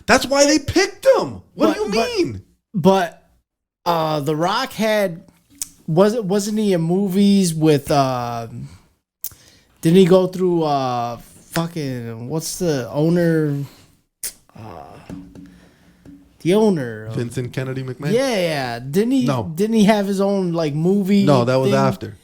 That's why they picked him. What do you mean? But The Rock wasn't he in movies with didn't he go through fucking what's the owner? The owner, Vincent Kennedy McMahon. Yeah. Didn't he? No. Didn't he have his own like movie? No, that was thing? after.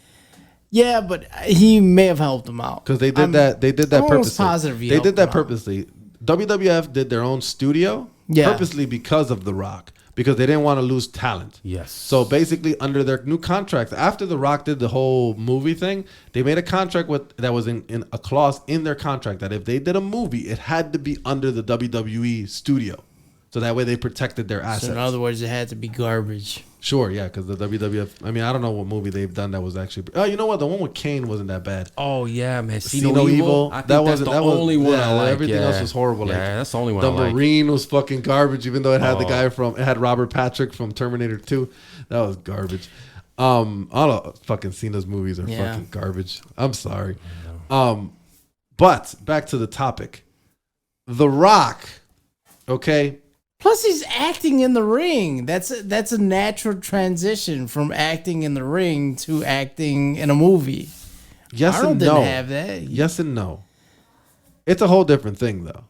Yeah, but he may have helped him out Because they did that. They did that almost purposely. positive he They helped did that him out. purposely. WWF did their own studio purposely because of The Rock, because they didn't want to lose talent. Yes. So basically, under their new contracts, after The Rock did the whole movie thing, they made a contract that was in a clause in their contract that if they did a movie, it had to be under the WWE studio. So that way they protected their assets. So in other words, it had to be garbage. Sure, yeah, because the WWF. I mean, I don't know what movie they've done that was actually. Oh, you know what? The one with Kane wasn't that bad. Oh yeah, man. See No Evil. I think That that's wasn't the that was only one I like. Everything else was horrible. Yeah, Like, that's the only one the I like. Marine was fucking garbage, even though it had the guy from. It had Robert Patrick from Terminator 2. That was garbage. All of fucking Cena's movies are fucking garbage. I'm sorry. But back to the topic. The Rock. Okay. Plus, he's acting in the ring. That's a natural transition from acting in the ring to acting in a movie. Yes Arnold and didn't no. have that. Yes and no. It's a whole different thing, though.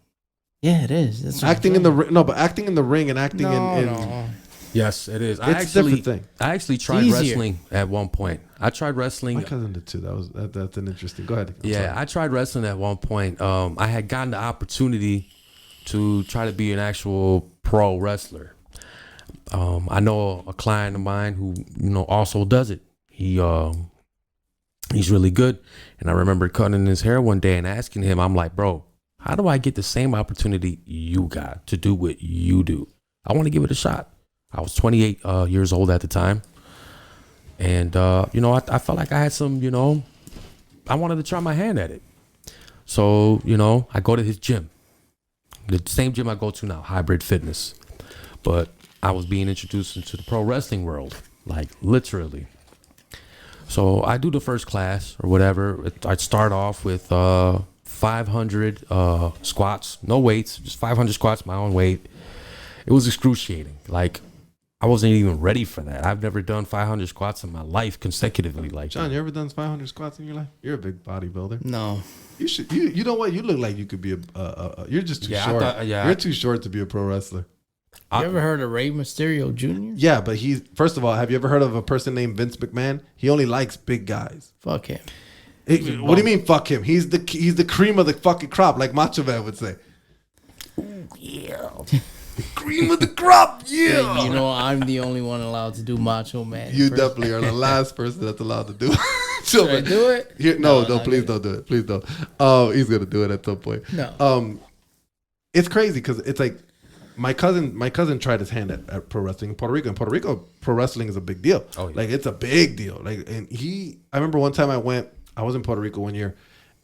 Yeah, it is. That's what Acting I'm in the saying. ring, no, but acting in the ring and acting in No. Yes, it is. It's a different thing. I actually tried easier. wrestling at one point. I tried wrestling. My cousin did too. That's an interesting. Go ahead. I'm Yeah, sorry. I tried wrestling at one point. I had gotten the opportunity to try to be an actual pro wrestler. I know a client of mine who also does it. He's really good, and I remember cutting his hair one day and asking him, I'm like, bro, how do I get the same opportunity you got to do what you do? I want to give it a shot. I was 28 years old at the time, and I felt like I had some, I wanted to try my hand at it. So I go to his gym. The same gym I go to now, Hybrid Fitness. But I was being introduced into the pro wrestling world, like literally. So I do the first class or whatever. I'd start off with 500 squats, no weights, just 500 squats, my own weight. It was excruciating. Like, I wasn't even ready for that. I've never done 500 squats in my life consecutively like John, that. you ever done 500 squats in your life? You're a big bodybuilder. No. You should. You know what? You look like you could be you're just too short. You're too short to be a pro wrestler. You ever heard of Rey Mysterio Jr.? Yeah, but first of all, have you ever heard of a person named Vince McMahon? He only likes big guys. Fuck him. What do you mean? Fuck him. He's the cream of the fucking crop, like Macho Man would say. Yeah. Cream of the crop, yeah. You know, I'm the only one allowed to do Macho Man. You definitely are the last person that's allowed to do it. Should I do it? No, please don't do it. Please don't. Oh, he's gonna do it at some point. No. It's crazy because it's like my cousin tried his hand at pro wrestling in Puerto Rico. In Puerto Rico, pro wrestling is a big deal. Oh, yeah. Like, it's a big deal. Like, and I remember one time I was in Puerto Rico one year,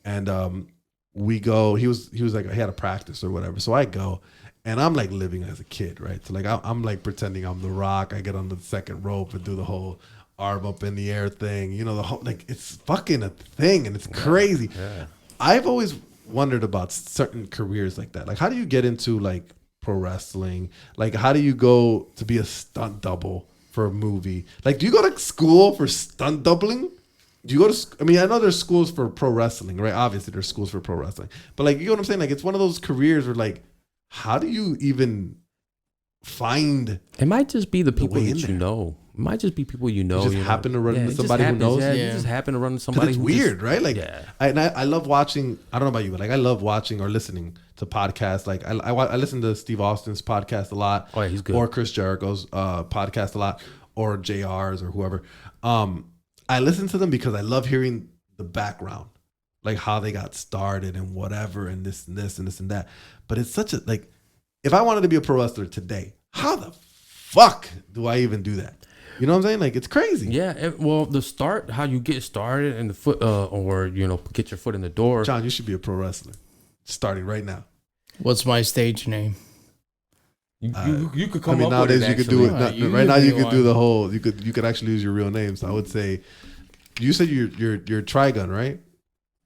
and we go. He was like, he had a practice or whatever. So I go. And I'm like living as a kid, right? So like I'm like pretending I'm The Rock. I get on the second rope and do the whole arm up in the air thing. The whole, like, it's fucking a thing and it's crazy. Yeah. I've always wondered about certain careers like that. Like, how do you get into like pro wrestling? Like, how do you go to be a stunt double for a movie? Like, do you go to school for stunt doubling? Do you go to? I mean, I know there's schools for pro wrestling, right? Obviously, there's schools for pro wrestling, but like, you know what I'm saying? Like, it's one of those careers where like, how do you even find? It might just be the people that you know. It might just be people you know. You just happen to run into somebody who knows. Yeah, you just happen to run into somebody. It's weird, right? Like, yeah. I love watching. I don't know about you, but like, I love watching or listening to podcasts. Like, I listen to Steve Austin's podcast a lot. Oh yeah, he's good. Or Chris Jericho's podcast a lot, or JR's or whoever. I listen to them because I love hearing the background, like how they got started and whatever, and this and this and this and that. But it's such a, like, if I wanted to be a pro wrestler today, how the fuck do I even do that? You know what I'm saying? Like, it's crazy. Yeah. Well, the start, how you get started and the foot, or get your foot in the door. John, you should be a pro wrestler, starting right now. What's my stage name? You could come. I mean, up nowadays with it, you could do it. Right now, you could do want. the whole. You could actually use your real name. So I would say You said your Trigun, right?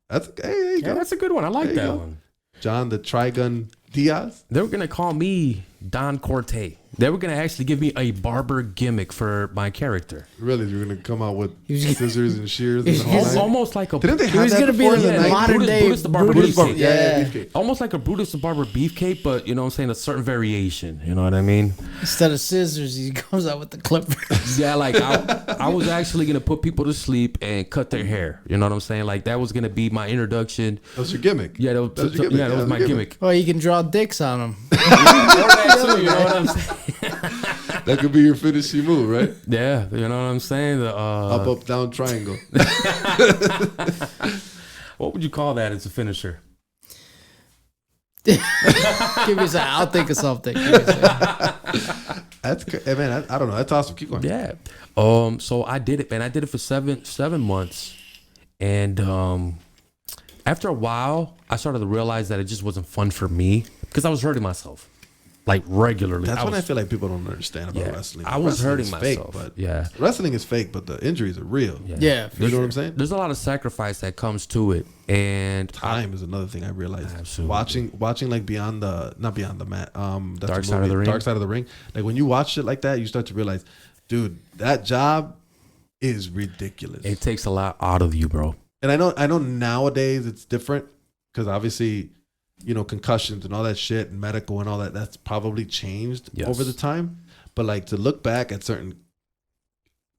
That's there you go. That's a good one. I like There you that go. one. John the Trigun Diaz. They were gonna call me Don Corte. They were gonna actually give me a barber gimmick for my character. Really, you're gonna come out with He was- scissors and shears and the whole He's nine? Almost like a Didn't they He have was that gonna be before in the the 90s? modern day Brutus the Barber Brutus, Beefcake. yeah. Beefcake. almost like a Brutus the Barber beefcake, but you know what I'm saying, a certain variation. You know what I mean? Instead of scissors, he comes out with the clippers. Yeah, like I was actually gonna put people to sleep and cut their hair. You know what I'm saying? Like that was gonna be my introduction. That's your gimmick. Yeah, that was, That's your gimmick. yeah, that was That's my your gimmick. Or you can draw dicks on him. Or that too, you know what I'm saying? That could be your finishing move, right? Yeah, you know what I'm saying? The, Up, down, triangle. what would you call that as a finisher? Give me a second. I'll think of something. Give me a second. That's hey, man. I don't know. That's awesome. Keep going. Yeah. So I did it, man. I did it for seven months, and after a while, I started to realize that it just wasn't fun for me because I was hurting myself, like regularly. That's when I was, feel like people don't understand about yeah, wrestling. I was Wrestling hurting is myself. fake, but Yeah. wrestling is fake, but the injuries are real. Yeah, for You know sure. what I'm saying? There's a lot of sacrifice that comes to it, and Time is another thing I realized. Absolutely. Watching like not beyond the mat. That's Dark the Side of movie, the Ring. Dark Side of the Ring. Like when you watch shit like that, you start to realize, dude, that job is ridiculous. it takes a lot out of you, bro. And I know nowadays it's different because obviously, you know, concussions and all that shit and medical and all that, that's probably changed Yes. over the time. But like to look back at certain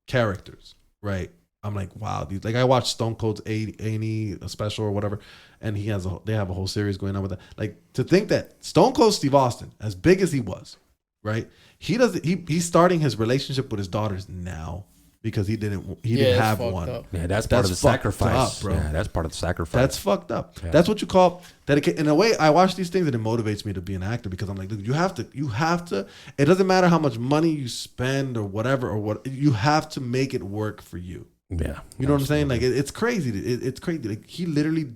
characters, right? I'm like, wow, these, like I watched Stone Cold's A&E special or whatever, and they have a whole series going on with that. Like to think that Stone Cold Steve Austin, as big as he was, right? He's starting his relationship with his daughters now because he didn't it's have fucked one. up. Yeah, that's part of the fucked sacrifice, up, bro. Yeah, that's part of the sacrifice. That's fucked up. Yeah. That's what you call dedication. In a way, I watch these things and it motivates me to be an actor because I'm like, dude, you have to. It doesn't matter how much money you spend or whatever or what. You have to make it work for you. yeah. You know what I'm saying? Like it's crazy. It's crazy. Like he literally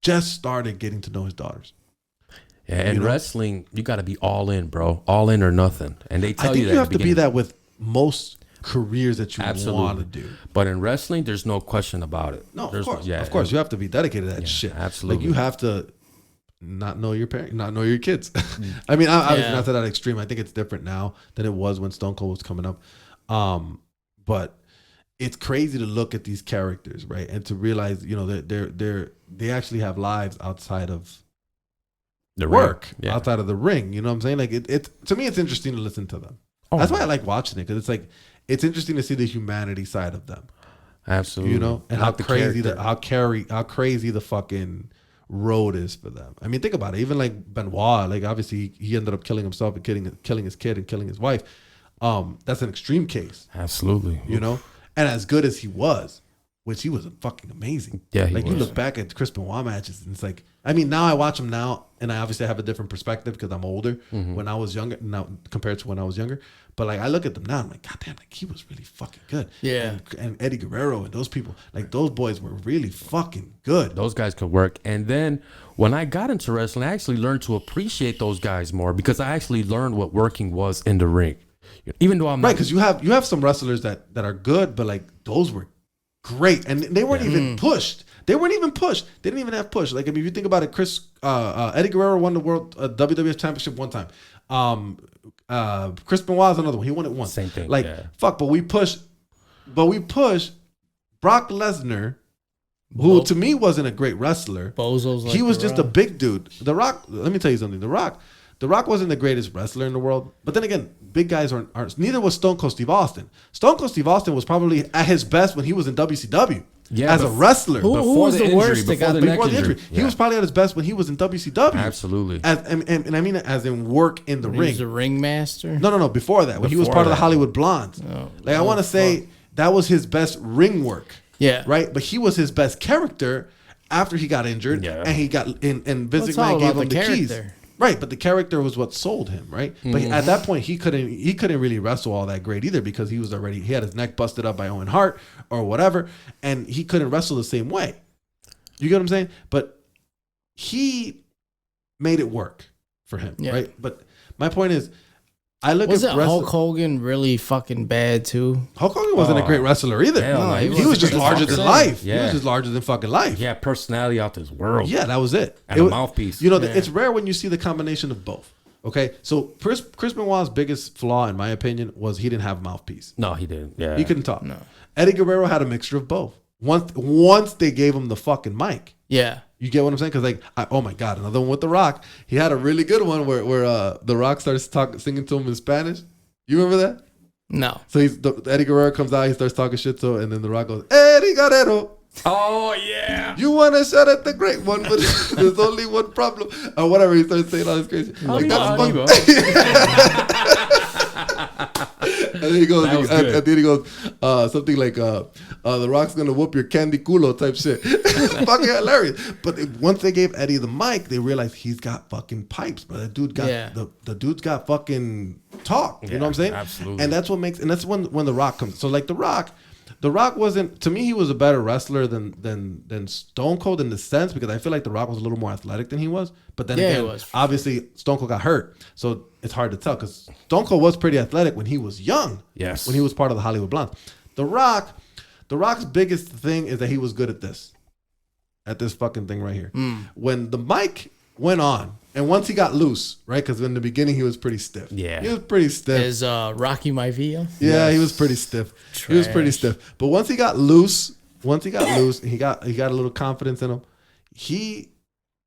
just started getting to know his daughters. Yeah, and You know? wrestling, you got to be all in, bro. All in or nothing. And they tell I think you that you at have the to be beginning. that with most careers that you Absolutely. want to do. But in wrestling, there's no question about it. No, There's, of course. yeah, Of course. You have to be dedicated to that Yeah, shit. absolutely. Like you have to not know your parents, not know your kids. I mean, obviously Yeah. not to that extreme. I think it's different now than it was when Stone Cold was coming up. But it's crazy to look at these characters, right? And to realize, you know, that they actually have lives outside of the work, ring. Yeah. outside of the ring. You know what I'm saying? Like it to me, it's interesting to listen to them. Oh, That's why I like watching it because it's like it's interesting to see the humanity side of them. absolutely. You know, and Not the character. how crazy the fucking road is for them. I mean, think about it. Even like Benoit, like obviously he ended up killing himself and killing his kid and killing his wife. That's an extreme case, Absolutely. you know. And as good as he was, which he was fucking amazing. Yeah, he like you was. look back at Chris Benoit matches, and it's like, I mean, now I watch him now, and I obviously have a different perspective because I'm older. Mm-hmm. When I was younger, now compared to when I was younger, but like I look at them now, I'm like, God damn, like he was really fucking good. Yeah. And Eddie Guerrero and those people, like those boys were really fucking good. Those guys could work. And then when I got into wrestling, I actually learned to appreciate those guys more because I actually learned what working was in the ring. Even though I'm not Right, because you have some wrestlers that are good, but like those were great, and they weren't even pushed. They weren't even pushed. They didn't even have push. Like I mean, if you think about it, Eddie Guerrero won the world WWF Championship one time. Chris Benoit is another one. He won it once. Same thing, Like yeah. fuck, but we push Brock Lesnar, who to me wasn't a great wrestler. Bozos like He was The just a Rock. big dude. The Rock. Let me tell you something. The Rock wasn't the greatest wrestler in the world. But then again, big guys aren't. Neither was Stone Cold Steve Austin. Stone Cold Steve Austin was probably at his best when he was in WCW. Yeah, as a wrestler. Who Before was the the injury, worst that before got the neck Before the injury. injury, he was probably at his best when he was in WCW. Absolutely. And I mean as in work in the He ring. was a ringmaster. No. Before that, when he was Before part of the that. Hollywood Blondes. Like I want to say that was his best ring work. Yeah. Right. But he was his best character after he got injured, Yeah. and he got and Vince it's all McMahon gave about him the the keys. character. Right, but the character was what sold him, right? But at that point, he couldn't really wrestle all that great either because he had his neck busted up by Owen Hart or whatever, and he couldn't wrestle the same way. You get what I'm saying? But he made it work for him, Yeah. right? But my point is, I look Wasn't at wrestling. Hulk Hogan really fucking bad too? Hulk Hogan wasn't a great wrestler either. Hell no, he he was just wasn't. larger That's than what I'm life. saying. He was Yeah. just larger than fucking life. Yeah, personality out this world. Yeah, that was it. And a mouthpiece. You know, Yeah. it's rare when you see the combination of both. Okay, so Chris Benoit's biggest flaw, in my opinion, was he didn't have a mouthpiece. No, he didn't. Yeah. He couldn't talk. No. Eddie Guerrero had a mixture of both. Once they gave him the fucking mic. Yeah. You get what I'm saying? Because oh my god, another one with The Rock. He had a really good one where The Rock starts singing to him in Spanish. You remember that? No. So Eddie Guerrero comes out, he starts talking shit to him, and then The Rock goes, Eddie Guerrero, Oh, yeah. you want to shut at the great one, but there's only one problem. Or whatever, he starts saying all this crazy. Like, that's and then he goes, That was good. and then he goes, something like, The Rock's gonna whoop your candy culo type shit. Fucking hilarious. But once they gave Eddie the mic, they realized he's got fucking pipes, bro. That dude got the dude's got fucking talk. You know what I'm saying? Absolutely. And that's what makes, and that's when The Rock comes. So like The Rock wasn't, to me, he was a better wrestler than Stone Cold in the sense, because I feel like The Rock was a little more athletic than he was. But then Yeah, again, he was. obviously Stone Cold got hurt, so it's hard to tell, because Stone Cold was pretty athletic when he was young. Yes. When he was part of the Hollywood Blondes. The Rock's biggest thing is that he was good at this fucking thing right here. When the mic went on, and once he got loose, right? Because in the beginning he was pretty stiff. Yeah. He was pretty stiff. Is Rocky Maivia? Yeah, he was pretty stiff. He was pretty stiff. But once he got loose, he got a little confidence in him. He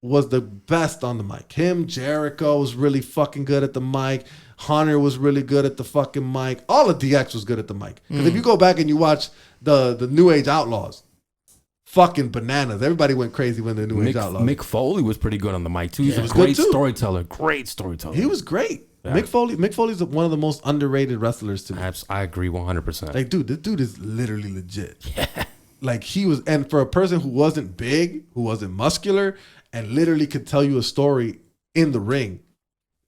was the best on the mic. Him, Jericho was really fucking good at the mic. Hunter was really good at the fucking mic. All of DX was good at the mic. Because if you go back and you watch the New Age Outlaws, fucking bananas. Everybody went crazy when the New Age Outlaws. Mick Foley was pretty good on the mic too. He's a was great good, too. storyteller. Great storyteller. He was great. Yeah. Mick Foley's one of the most underrated wrestlers to me. I agree 100%. Like, dude, this dude is literally legit. Yeah. Like, he was, and for a person who wasn't big, who wasn't muscular, and literally could tell you a story in the ring,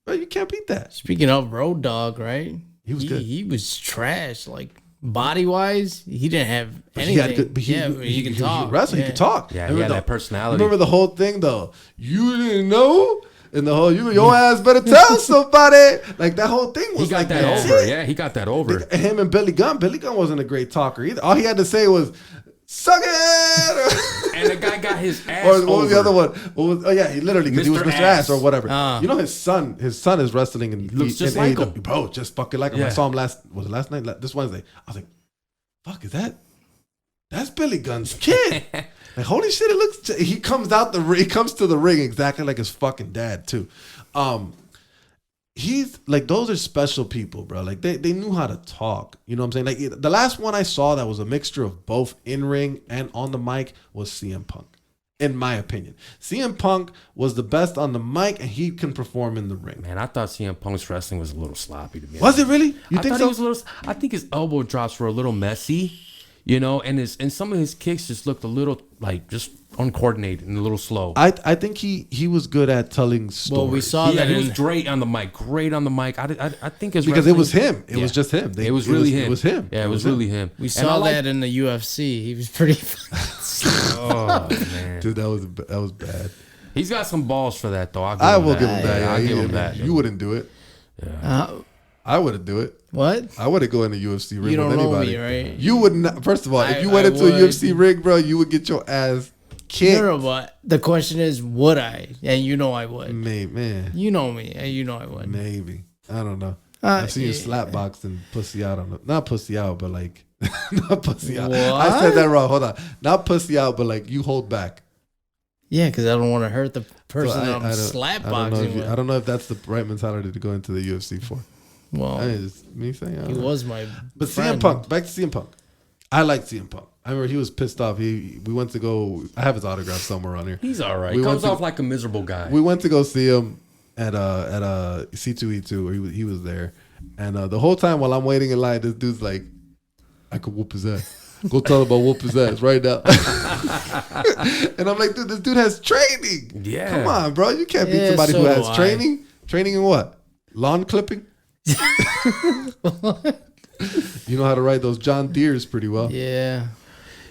bro, you can't beat that. Speaking of Road Dogg, right? He was good. He was trash. Like, body wise, he didn't have But anything. he had good, but he can talk. He wrestled, he could talk. Yeah, he had that personality. Remember the whole thing though? You didn't know? And the whole, your ass better tell somebody. Like, that whole thing was He got like that legit. over. Yeah, he got that over. And him and Billy Gunn wasn't a great talker either. All he had to say was, suck it. And the guy got his ass Or what was the over. other one? He literally, because he was Mr. Mr. Ass or whatever. Ah. His son is wrestling and Looks just like him. Bro, just fucking like him. I Yeah. saw him last night? This Wednesday. I was like, fuck, that's Billy Gunn's kid. Like, holy shit, he comes to the ring exactly like his fucking dad too. He's like, those are special people, bro. Like, they knew how to talk. You know what I'm saying? Like, the last one I saw that was a mixture of both in ring and on the mic was CM Punk. In my opinion, CM Punk was the best on the mic, and he can perform in the ring. Man, I thought CM Punk's wrestling was a little sloppy to me. Was it really? You I think thought so? he was a little. I think his elbow drops were a little messy, and some of his kicks just looked a little like just uncoordinated and a little slow. I think he was good at telling stories. Well, we saw Yeah, that he was in, great on the mic. Great on the mic. I think his because it was wrestling- him. It was just him. It was really him. It was him. Yeah, it was really him. we And I saw like- that in the UFC. He was pretty. Oh man, Dude, that was bad. he's got some balls for that though. I will give him that. Yeah, I'll give him that. You wouldn't do it. I wouldn't do it. What? I wouldn't go in the UFC ring You don't with know anybody. me, right? You would not. First of all, if you I went into would. a UFC ring, bro, you would get your ass kicked. No, but the question is, would I? And you know I would. Man, You know me, and you know I would. maybe. I don't know. I've seen you yeah. slap box and pussy out on not pussy out, but like not pussy out. What? I said that wrong. Hold on. Not pussy out, but like you hold back. Yeah, because I don't want to hurt the person So I'm slap I don't know boxing with. I don't know if that's the right mentality to go into the UFC for. Well, I mean, just me saying. I he don't know. was my But friend. CM Punk, back to CM Punk. I like CM Punk. I remember he was pissed off. We went to go. I have his autograph somewhere on here. He's all right. We He comes went to- off like a miserable guy. We went to go see him at C2E2 where he was there, and the whole time while I'm waiting in line, this dude's like, I could whoop his ass. Go tell him I'll whoop his ass right now. And I'm like, dude, this dude has training. Yeah. Come on, bro. You can't beat Yeah, somebody so who do has I. training. Training in what? Lawn clipping? You know how to ride those John Deeres pretty well. Yeah.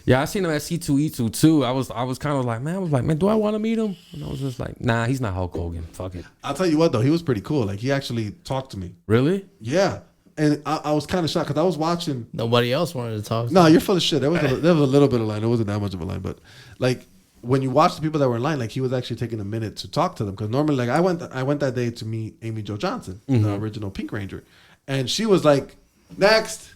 Yeah, I seen him at C2E2 too. I was kind of like, man, do I want to meet him? And I was just like, nah, he's not Hulk Hogan. Fuck it. I'll tell you what though, he was pretty cool. Like he actually talked to me. Really? Yeah, and I was kind of shocked because I was watching. Nobody else wanted to talk. No, you're full of shit. There was a little bit of line. It wasn't that much of a line, but like when you watch the people that were in line, like he was actually taking a minute to talk to them because normally, like I went that day to meet Amy Jo Johnson, the original Pink Ranger, and she was like, "Next,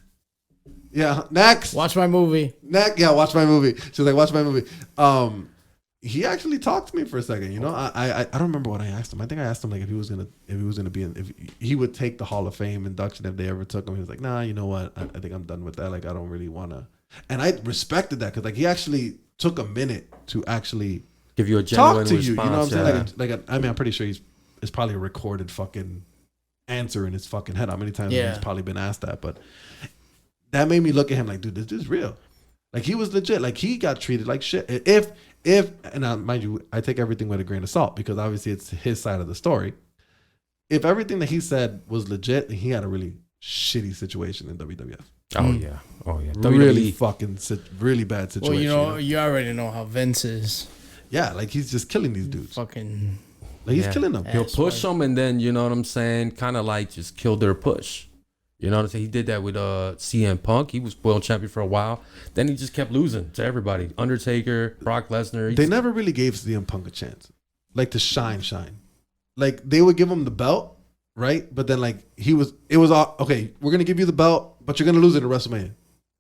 yeah, next, Watch my movie. next, yeah, watch my movie." She was like, "Watch my movie." He actually talked to me for a second. You know, I don't remember what I asked him. I think I asked him like if he was gonna be if he would take the Hall of Fame induction if they ever took him. He was like, "Nah, you know what? I think I'm done with that. Like I don't really wanna." And I respected that because like he actually took a minute to actually Give you a genuine talk to response. you. You know what I'm yeah. saying? Like I mean, I'm pretty sure it's probably a recorded fucking answer in his fucking head. How many times he's probably been asked that? But that made me look at him like, dude, this is real. Like he was legit. Like he got treated like shit. If and mind you, I take everything with a grain of salt because obviously it's his side of the story. If everything that he said was legit, he had a really shitty situation in WWF. Oh yeah. Really WWE. fucking really bad situation. Well, you know, you already know how Vince is. Yeah, like he's just killing these dudes. Fucking. Like he's killing them. He'll push them and then, you know what I'm saying, kind of like just kill their push. You know what I'm saying? He did that with CM Punk. He was world champion for a while. Then he just kept losing to everybody. Undertaker, Brock Lesnar. They never really gave CM Punk a chance. Like to shine. Like they would give him the belt, right? But then like it was all okay, we're gonna give you the belt, but you're gonna lose it at WrestleMania.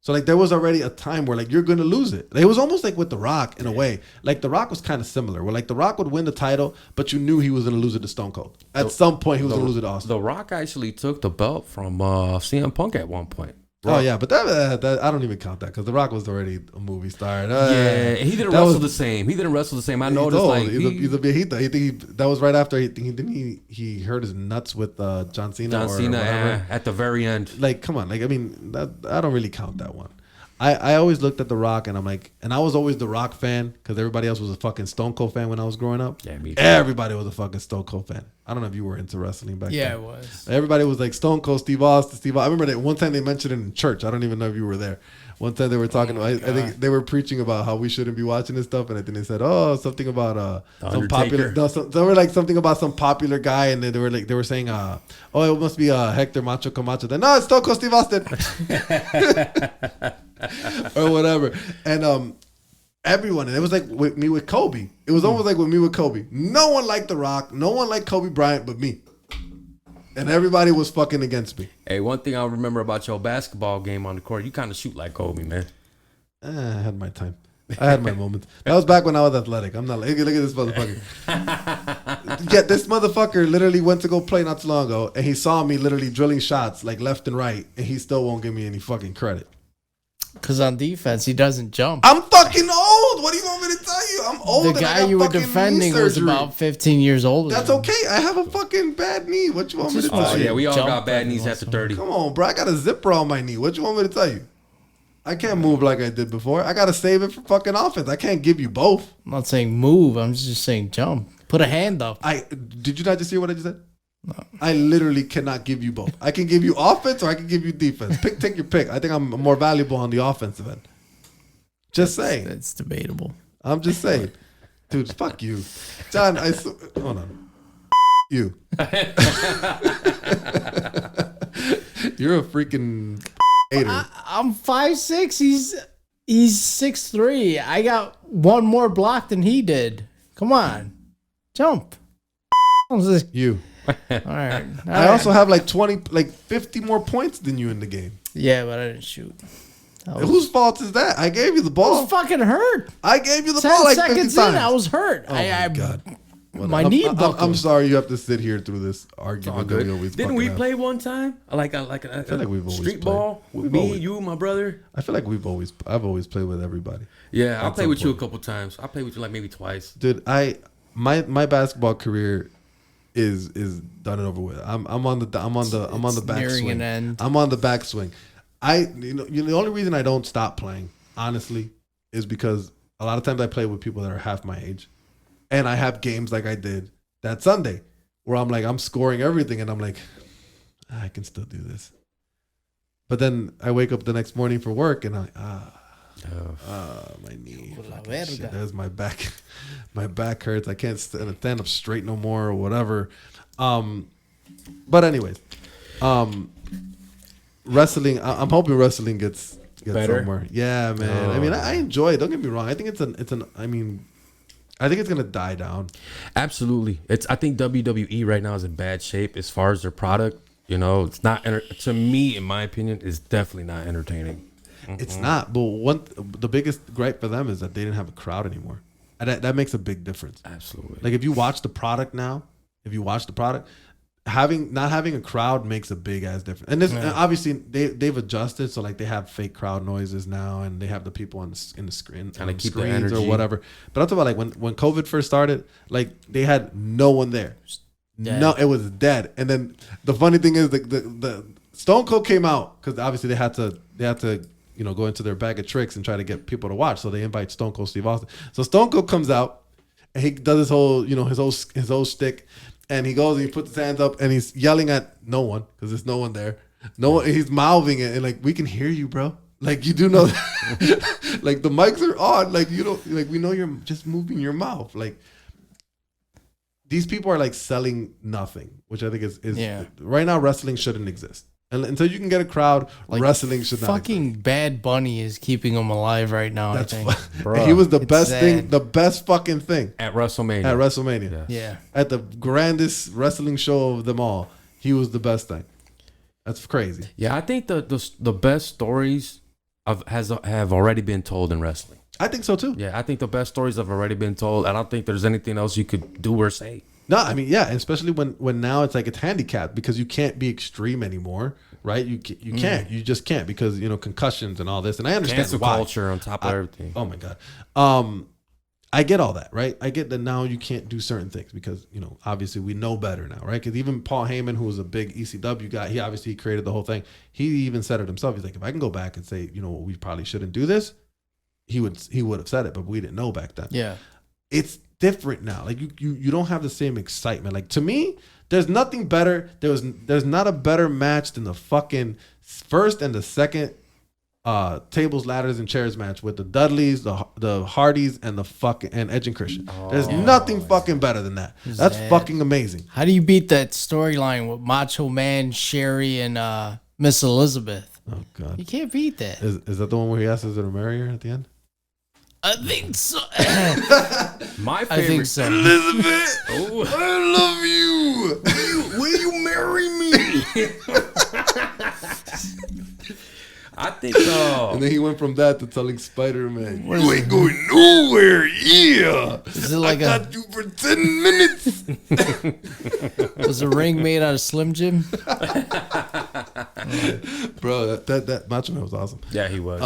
So like there was already a time where like you're gonna lose it. It was almost like with The Rock in a way. Like The Rock was kind of similar, where like The Rock would win the title, but you knew he was gonna lose it to Stone Cold. At some point, he was gonna lose it to Austin. The Rock actually took the belt from CM Punk at one point. Oh yeah, but that I don't even count that because The Rock was already a movie star. Yeah, he didn't wrestle the same. I noticed like he's a viejito. He think that was right after he hurt his nuts with John Cena. At the very end. Like, come on, like I mean, I don't really count that one. I always looked at The Rock and I'm like, and I was always The Rock fan because everybody else was a fucking Stone Cold fan when I was growing up. Yeah, me too. Everybody was a fucking Stone Cold fan. I don't know if you were into wrestling back then. Yeah, it was. Everybody was like Stone Cold, Steve Austin. I remember that one time they mentioned it in church. I don't even know if you were there. One time they were talking about, I think they were preaching about how we shouldn't be watching this stuff, and I think they said, something about some popular, they were like something about some popular guy, and they were saying, it must be Hector Macho Camacho. Then no, it's Stone Cold Steve Austin, or whatever, and everyone, and it was like with me with Kobe. It was almost like with me with Kobe. No one liked The Rock. No one liked Kobe Bryant but me. And everybody was fucking against me. Hey, one thing I remember about your basketball game on the court, you kind of shoot like Kobe, man. I had my time. I had my moments. That was back when I was athletic. I'm not like, look at this motherfucker. Yeah, this motherfucker literally went to go play not too long ago, and he saw me literally drilling shots like left and right, and he still won't give me any fucking credit. Because on defense, he doesn't jump. I'm fucking old. What do you want me to tell you? I'm old. The guy you were defending was about 15 years old. That's okay. I have a fucking bad knee. What you want me to tell you? Yeah, we all got bad knees after 30. Come on, bro. I got a zipper on my knee. What you want me to tell you? I can't move like I did before. I got to save it for fucking offense. I can't give you both. I'm not saying move. I'm just saying jump. Put a hand up. Did you not just hear what I just said? No. I literally cannot give you both. I can give you offense or I can give you defense. Take your pick. I think I'm more valuable on the offensive end. Just saying. It's debatable. I'm just saying. Dude, fuck you. John, hold on. You. You're a freaking hater. I'm 5'6". He's 6'3". I got one more block than he did. Come on. Jump. You. All right. I also have like 50 more points than you in the game. Yeah, but I didn't shoot. Whose fault is that? I gave you the ball. I was fucking hurt. I gave you the ball like 50 times. 10 seconds in, I was hurt. Oh my God. My knee buckled. I'm sorry you have to sit here through this argument that we always Didn't we play one time? Like a street ball with me, you, my brother? I feel like I've always played with everybody. Yeah, I'll play with you a couple times. I'll play with you like maybe twice. Dude, my basketball career is done and over with. I'm on the backswing. I'm on the backswing. The only reason I don't stop playing, honestly, is because a lot of times I play with people that are half my age. And I have games like I did that Sunday where I'm scoring everything and I'm like, I can still do this. But then I wake up the next morning for work and My knee. La Fucking verga. shit. There's my back. My back hurts. I can't stand up straight no more or whatever. But anyways, wrestling. I'm hoping wrestling gets Better? somewhere. Yeah, man. I mean, I enjoy it. Don't get me wrong. I think I think it's gonna die down. Absolutely. I think WWE right now is in bad shape as far as their product. You know, it's not to me, in my opinion, is definitely not entertaining. It's not. But the biggest gripe for them is that they didn't have a crowd anymore. And that makes a big difference. Absolutely. Like if you watch the product now, not having a crowd makes a big ass difference. And this obviously they've adjusted, so like they have fake crowd noises now, and they have the people in the screen Kinda keep the screens energy. or whatever. But I'm talking about like when COVID first started, like they had no one there. Dead. No, it was dead. And then the funny thing is the Stone Cold came out because obviously they had to go into their bag of tricks and try to get people to watch. So they invite Stone Cold Steve Austin. So Stone Cold comes out and he does his whole his whole shtick, and he goes and he puts his hands up and he's yelling at no one because there's no one there. No one. He's mouthing it and like, we can hear you, bro. Like you do know, like the mics are on. Like you don't like we know you're just moving your mouth. Like these people are like selling nothing, which I think is right now wrestling shouldn't exist. And until you can get a crowd, like wrestling should not fucking exist. Bad Bunny is keeping him alive right now. That's I think. and he was the best sad. thing, the best fucking thing At WrestleMania. at WrestleMania. Yeah. At the grandest wrestling show of them all, he was the best thing. That's crazy. Yeah, I think the best stories have already been told in wrestling. I think so too. Yeah, I think the best stories have already been told. I don't think there's anything else you could do or say. No, I mean, yeah, especially when now it's like it's handicapped because you can't be extreme anymore, right? You just can't because concussions and all this. And I understand Cancel why. culture on top of everything. Oh my god, I get all that, right? I get that now you can't do certain things because obviously we know better now, right? Because even Paul Heyman, who was a big ECW guy, he obviously created the whole thing. He even said it himself. He's like, if I can go back and say, we probably shouldn't do this, he would have said it, but we didn't know back then. Yeah. It's different now. Like you don't have the same excitement. Like to me, there's nothing better. There's not a better match than the fucking first and the second tables, ladders, and chairs match with the Dudleys, the Hardys, and and Edge and Christian. There's nothing fucking better than that. That's fucking amazing. How do you beat that storyline with Macho Man, Sherry, and Miss Elizabeth? Oh god, You can't beat that. is that the one where he asks, "Is it a marry her?" at the end? I think so. My favorite. I think so. Elizabeth, I love you. Will you marry me? I think And then he went from that to telling Spider-Man, "You ain't going nowhere." Yeah, Is it like I got you for 10 minutes. was a ring made out of Slim Jim? Bro, that Macho Man was awesome. Yeah, he was.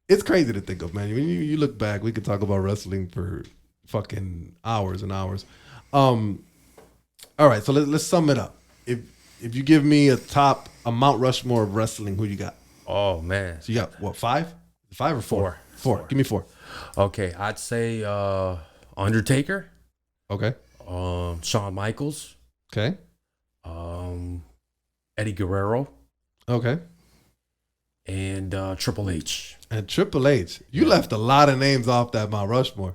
It's crazy to think of, man. When you look back, we could talk about wrestling for fucking hours and hours. All right, so let's sum it up. If you give me a Mount Rushmore of wrestling, who you got? Oh man. So you got what, 5? 5 or 4? Four. 4. Give me 4. Okay, I'd say Undertaker, Okay. Shawn Michaels, Okay. Eddie Guerrero, Okay. and Triple H. And Triple H. You left a lot of names off that Mount Rushmore.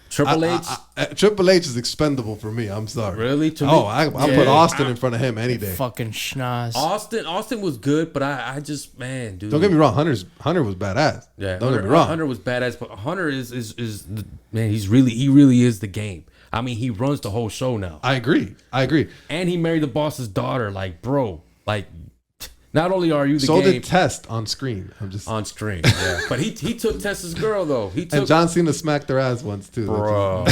Triple H. Triple H is expendable for me. I'm sorry. Really? To me? I put Austin in front of him any day. Fucking schnoz. Austin was good, but I just, man, dude. Don't get me wrong. Hunter was badass. Yeah, Don't get me wrong. Hunter was badass, but Hunter is the, man. He really is the game. I mean, he runs the whole show now. I agree. And he married the boss's daughter. Like, bro, like, not only are you the So game did Test on screen. I'm just on screen, yeah. But he took Tessa's girl though. He took and John Cena smacked their ass once too. bro.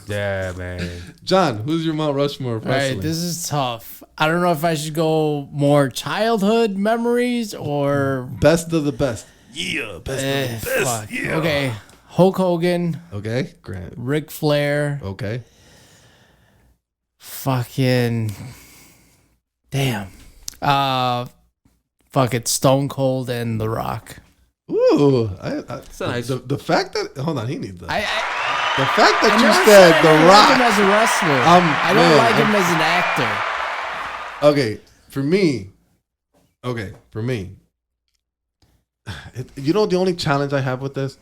Yeah, man. John, who's your Mount Rushmore of All wrestling? right, this is tough. I don't know if I should go more childhood memories or Best of the best. Yeah, best of the best. fuck. Okay, Hulk Hogan, Okay, Grant. Ric Flair, Okay. fucking damn, fuck it, Stone Cold and The Rock. Ooh, nice. The fact that hold on, he needs that. I The fact that you never said I The don't like him Rock. as a wrestler. I don't man, like him as an actor. Okay, for me. the only challenge I have with this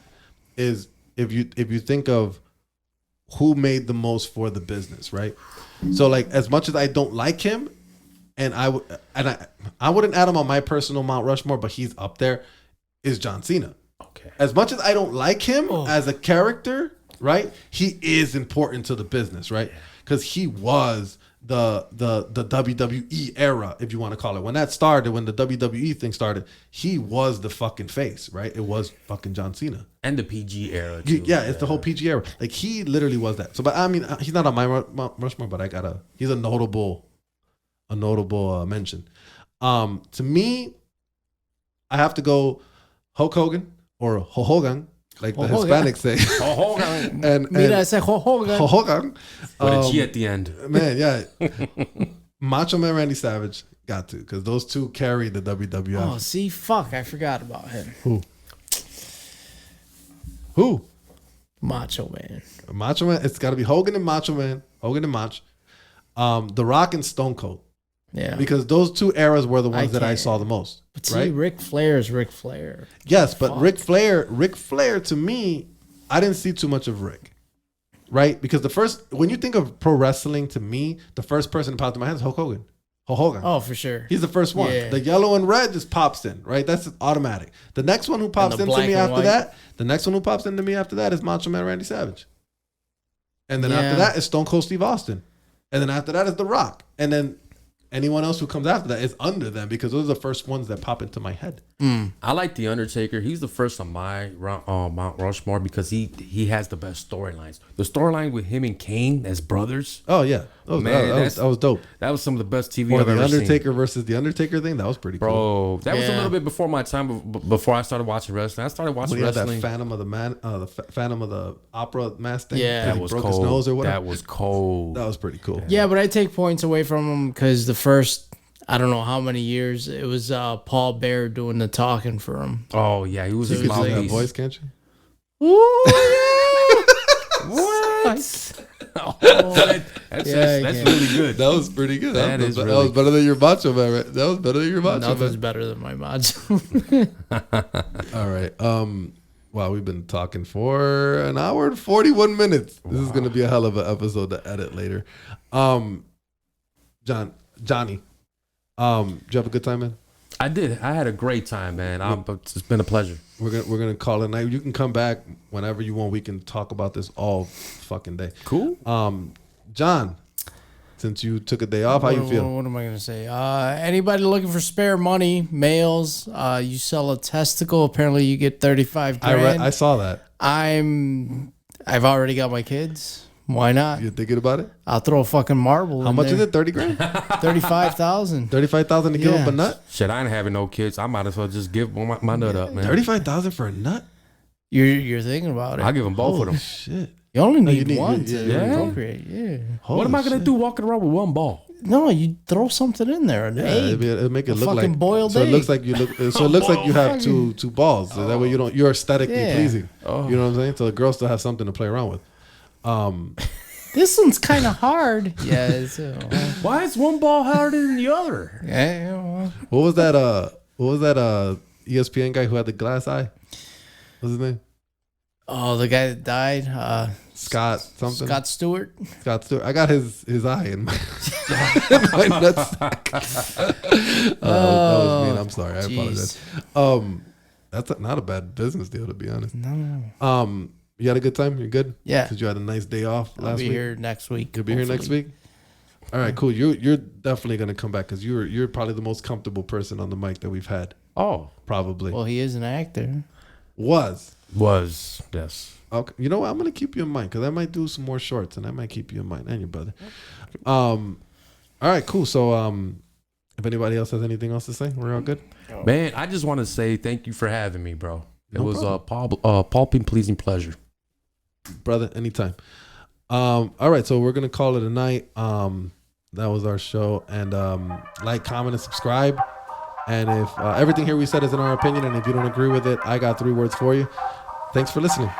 is if you think of who made the most for the business, right? So like, as much as I don't like him, and I wouldn't add him on my personal Mount Rushmore, but he's up there, is John Cena. Okay. As much as I don't like him as a character, right? He is important to the business, right? Because he was the WWE era, if you want to call it. When that started, when the WWE thing started, he was the fucking face, right? It was fucking John Cena. And the PG era too. Yeah, it's the whole PG era. Like, he literally was that. So, but I mean, he's not on my Rushmore, but he's a notable mention. To me, I have to go Hulk Hogan or Hogan, like the Hispanics say. Hogan. and Mira ese Hogan. Hogan. With a G at the end. Man, yeah. Macho Man Randy Savage got to, because those two carried the WWF. Oh, see, fuck, I forgot about him. Who? Macho Man. Macho Man. It's got to be Hogan and Macho Man. Hogan and Mach. The Rock and Stone Cold. Yeah. Because those two eras were the ones that I can't. saw the most. But see, right? Ric Flair is Ric Flair. Yes, but Ric Flair to me, I didn't see too much of Rick. Right? Because when you think of pro wrestling, to me, the first person that popped in my head is Hulk Hogan. Hulk Hogan. Oh, for sure. He's the first one. Yeah. The yellow and red just pops in, right? That's automatic. The next one who pops into me after that is Macho Man Randy Savage. And then after that is Stone Cold Steve Austin. And then after that is The Rock. And then anyone else who comes after that is under them, because those are the first ones that pop into my head. I like The Undertaker. He's the first on my Mount Rushmore because he has the best storylines. The storyline with him and Kane as brothers. Oh yeah, that was dope. That was some of the best TV Or I've the ever Undertaker seen. versus the Undertaker thing, that was pretty cool. Bro, that was a little bit before my time. Before I started watching wrestling, I started watching When he had wrestling. that Phantom of the Phantom of the Opera mask thing. Yeah. 'cause That he was broke cold. his nose or whatever. That was cold. That was pretty cool. Yeah, but I take points away from him because the first, I don't know how many years, it was Paul Bear doing the talking for him. Oh yeah, he was You his could do that mouthpiece. voice, can't you? What? That's Yeah, really good. That was pretty good. That is that really was better than your Macho Man, right? That was better than your Macho Nothing's Man. better than my macho. All right. Wow, we've been talking for an hour and 41 minutes. This is gonna be a hell of an episode to edit later. Johnny, did you have a good time, man? I did. I had a great time, man. It's been a pleasure. We're gonna call it a night. You can come back whenever you want. We can talk about this all fucking day. Cool. John, since you took a day off, how you feel? What am I going to say? Anybody looking for spare money, males, you sell a testicle, apparently you get 35 grand. I saw that. I've already got my kids. Why not? You thinking about it? I'll throw a fucking marble. How much is it? 30 grand? 35,000. 35,000 to give Yeah. up a nut? Shit, I ain't having no kids. I might as well just give my nut up, man. 35,000 for a nut? You're thinking about it. I'll give them both of them. Shit. You only you need need- one yeah, to yeah. procreate. Yeah. What am I gonna do walking around with one ball? No, you throw something in there. An egg. It'll make it A look fucking like boiled so. It egg. looks like you have two balls. So that way you're aesthetically Yeah. pleasing. Oh. You know what I'm saying? So the girls still have something to play around with. This one's kind of hard. Yeah. It's, Why is one ball harder than the other? yeah. What was that? ESPN guy who had the glass eye? What's his name? Oh, the guy that died. Scott something. Scott Stewart. Scott Stewart. I got his eye in my, in my nutsack. That was mean. I'm sorry. I apologize. That's not a bad business deal, to be honest. No. You had a good time? You're good? Yeah. Because you had a nice day off I'll last be week? here next week. You'll be here next week? All right, cool. You're definitely going to come back because you're probably the most comfortable person on the mic that we've had. Oh, Probably. Well, he is an actor. Was. yes. Okay. You know what? I'm going to keep you in mind because I might do some more shorts and I might keep you in mind and your brother. All right, cool. So if anybody else has anything else to say, we're all good? Man, I just want to say thank you for having me, bro. It No was problem. a pulping pleasing pleasure. Brother, anytime. All right, so we're gonna call it a night. That was our show, and like, comment, and subscribe. And if everything here we said is in our opinion, and if you don't agree with it, I got 3 words for you. Thanks for listening.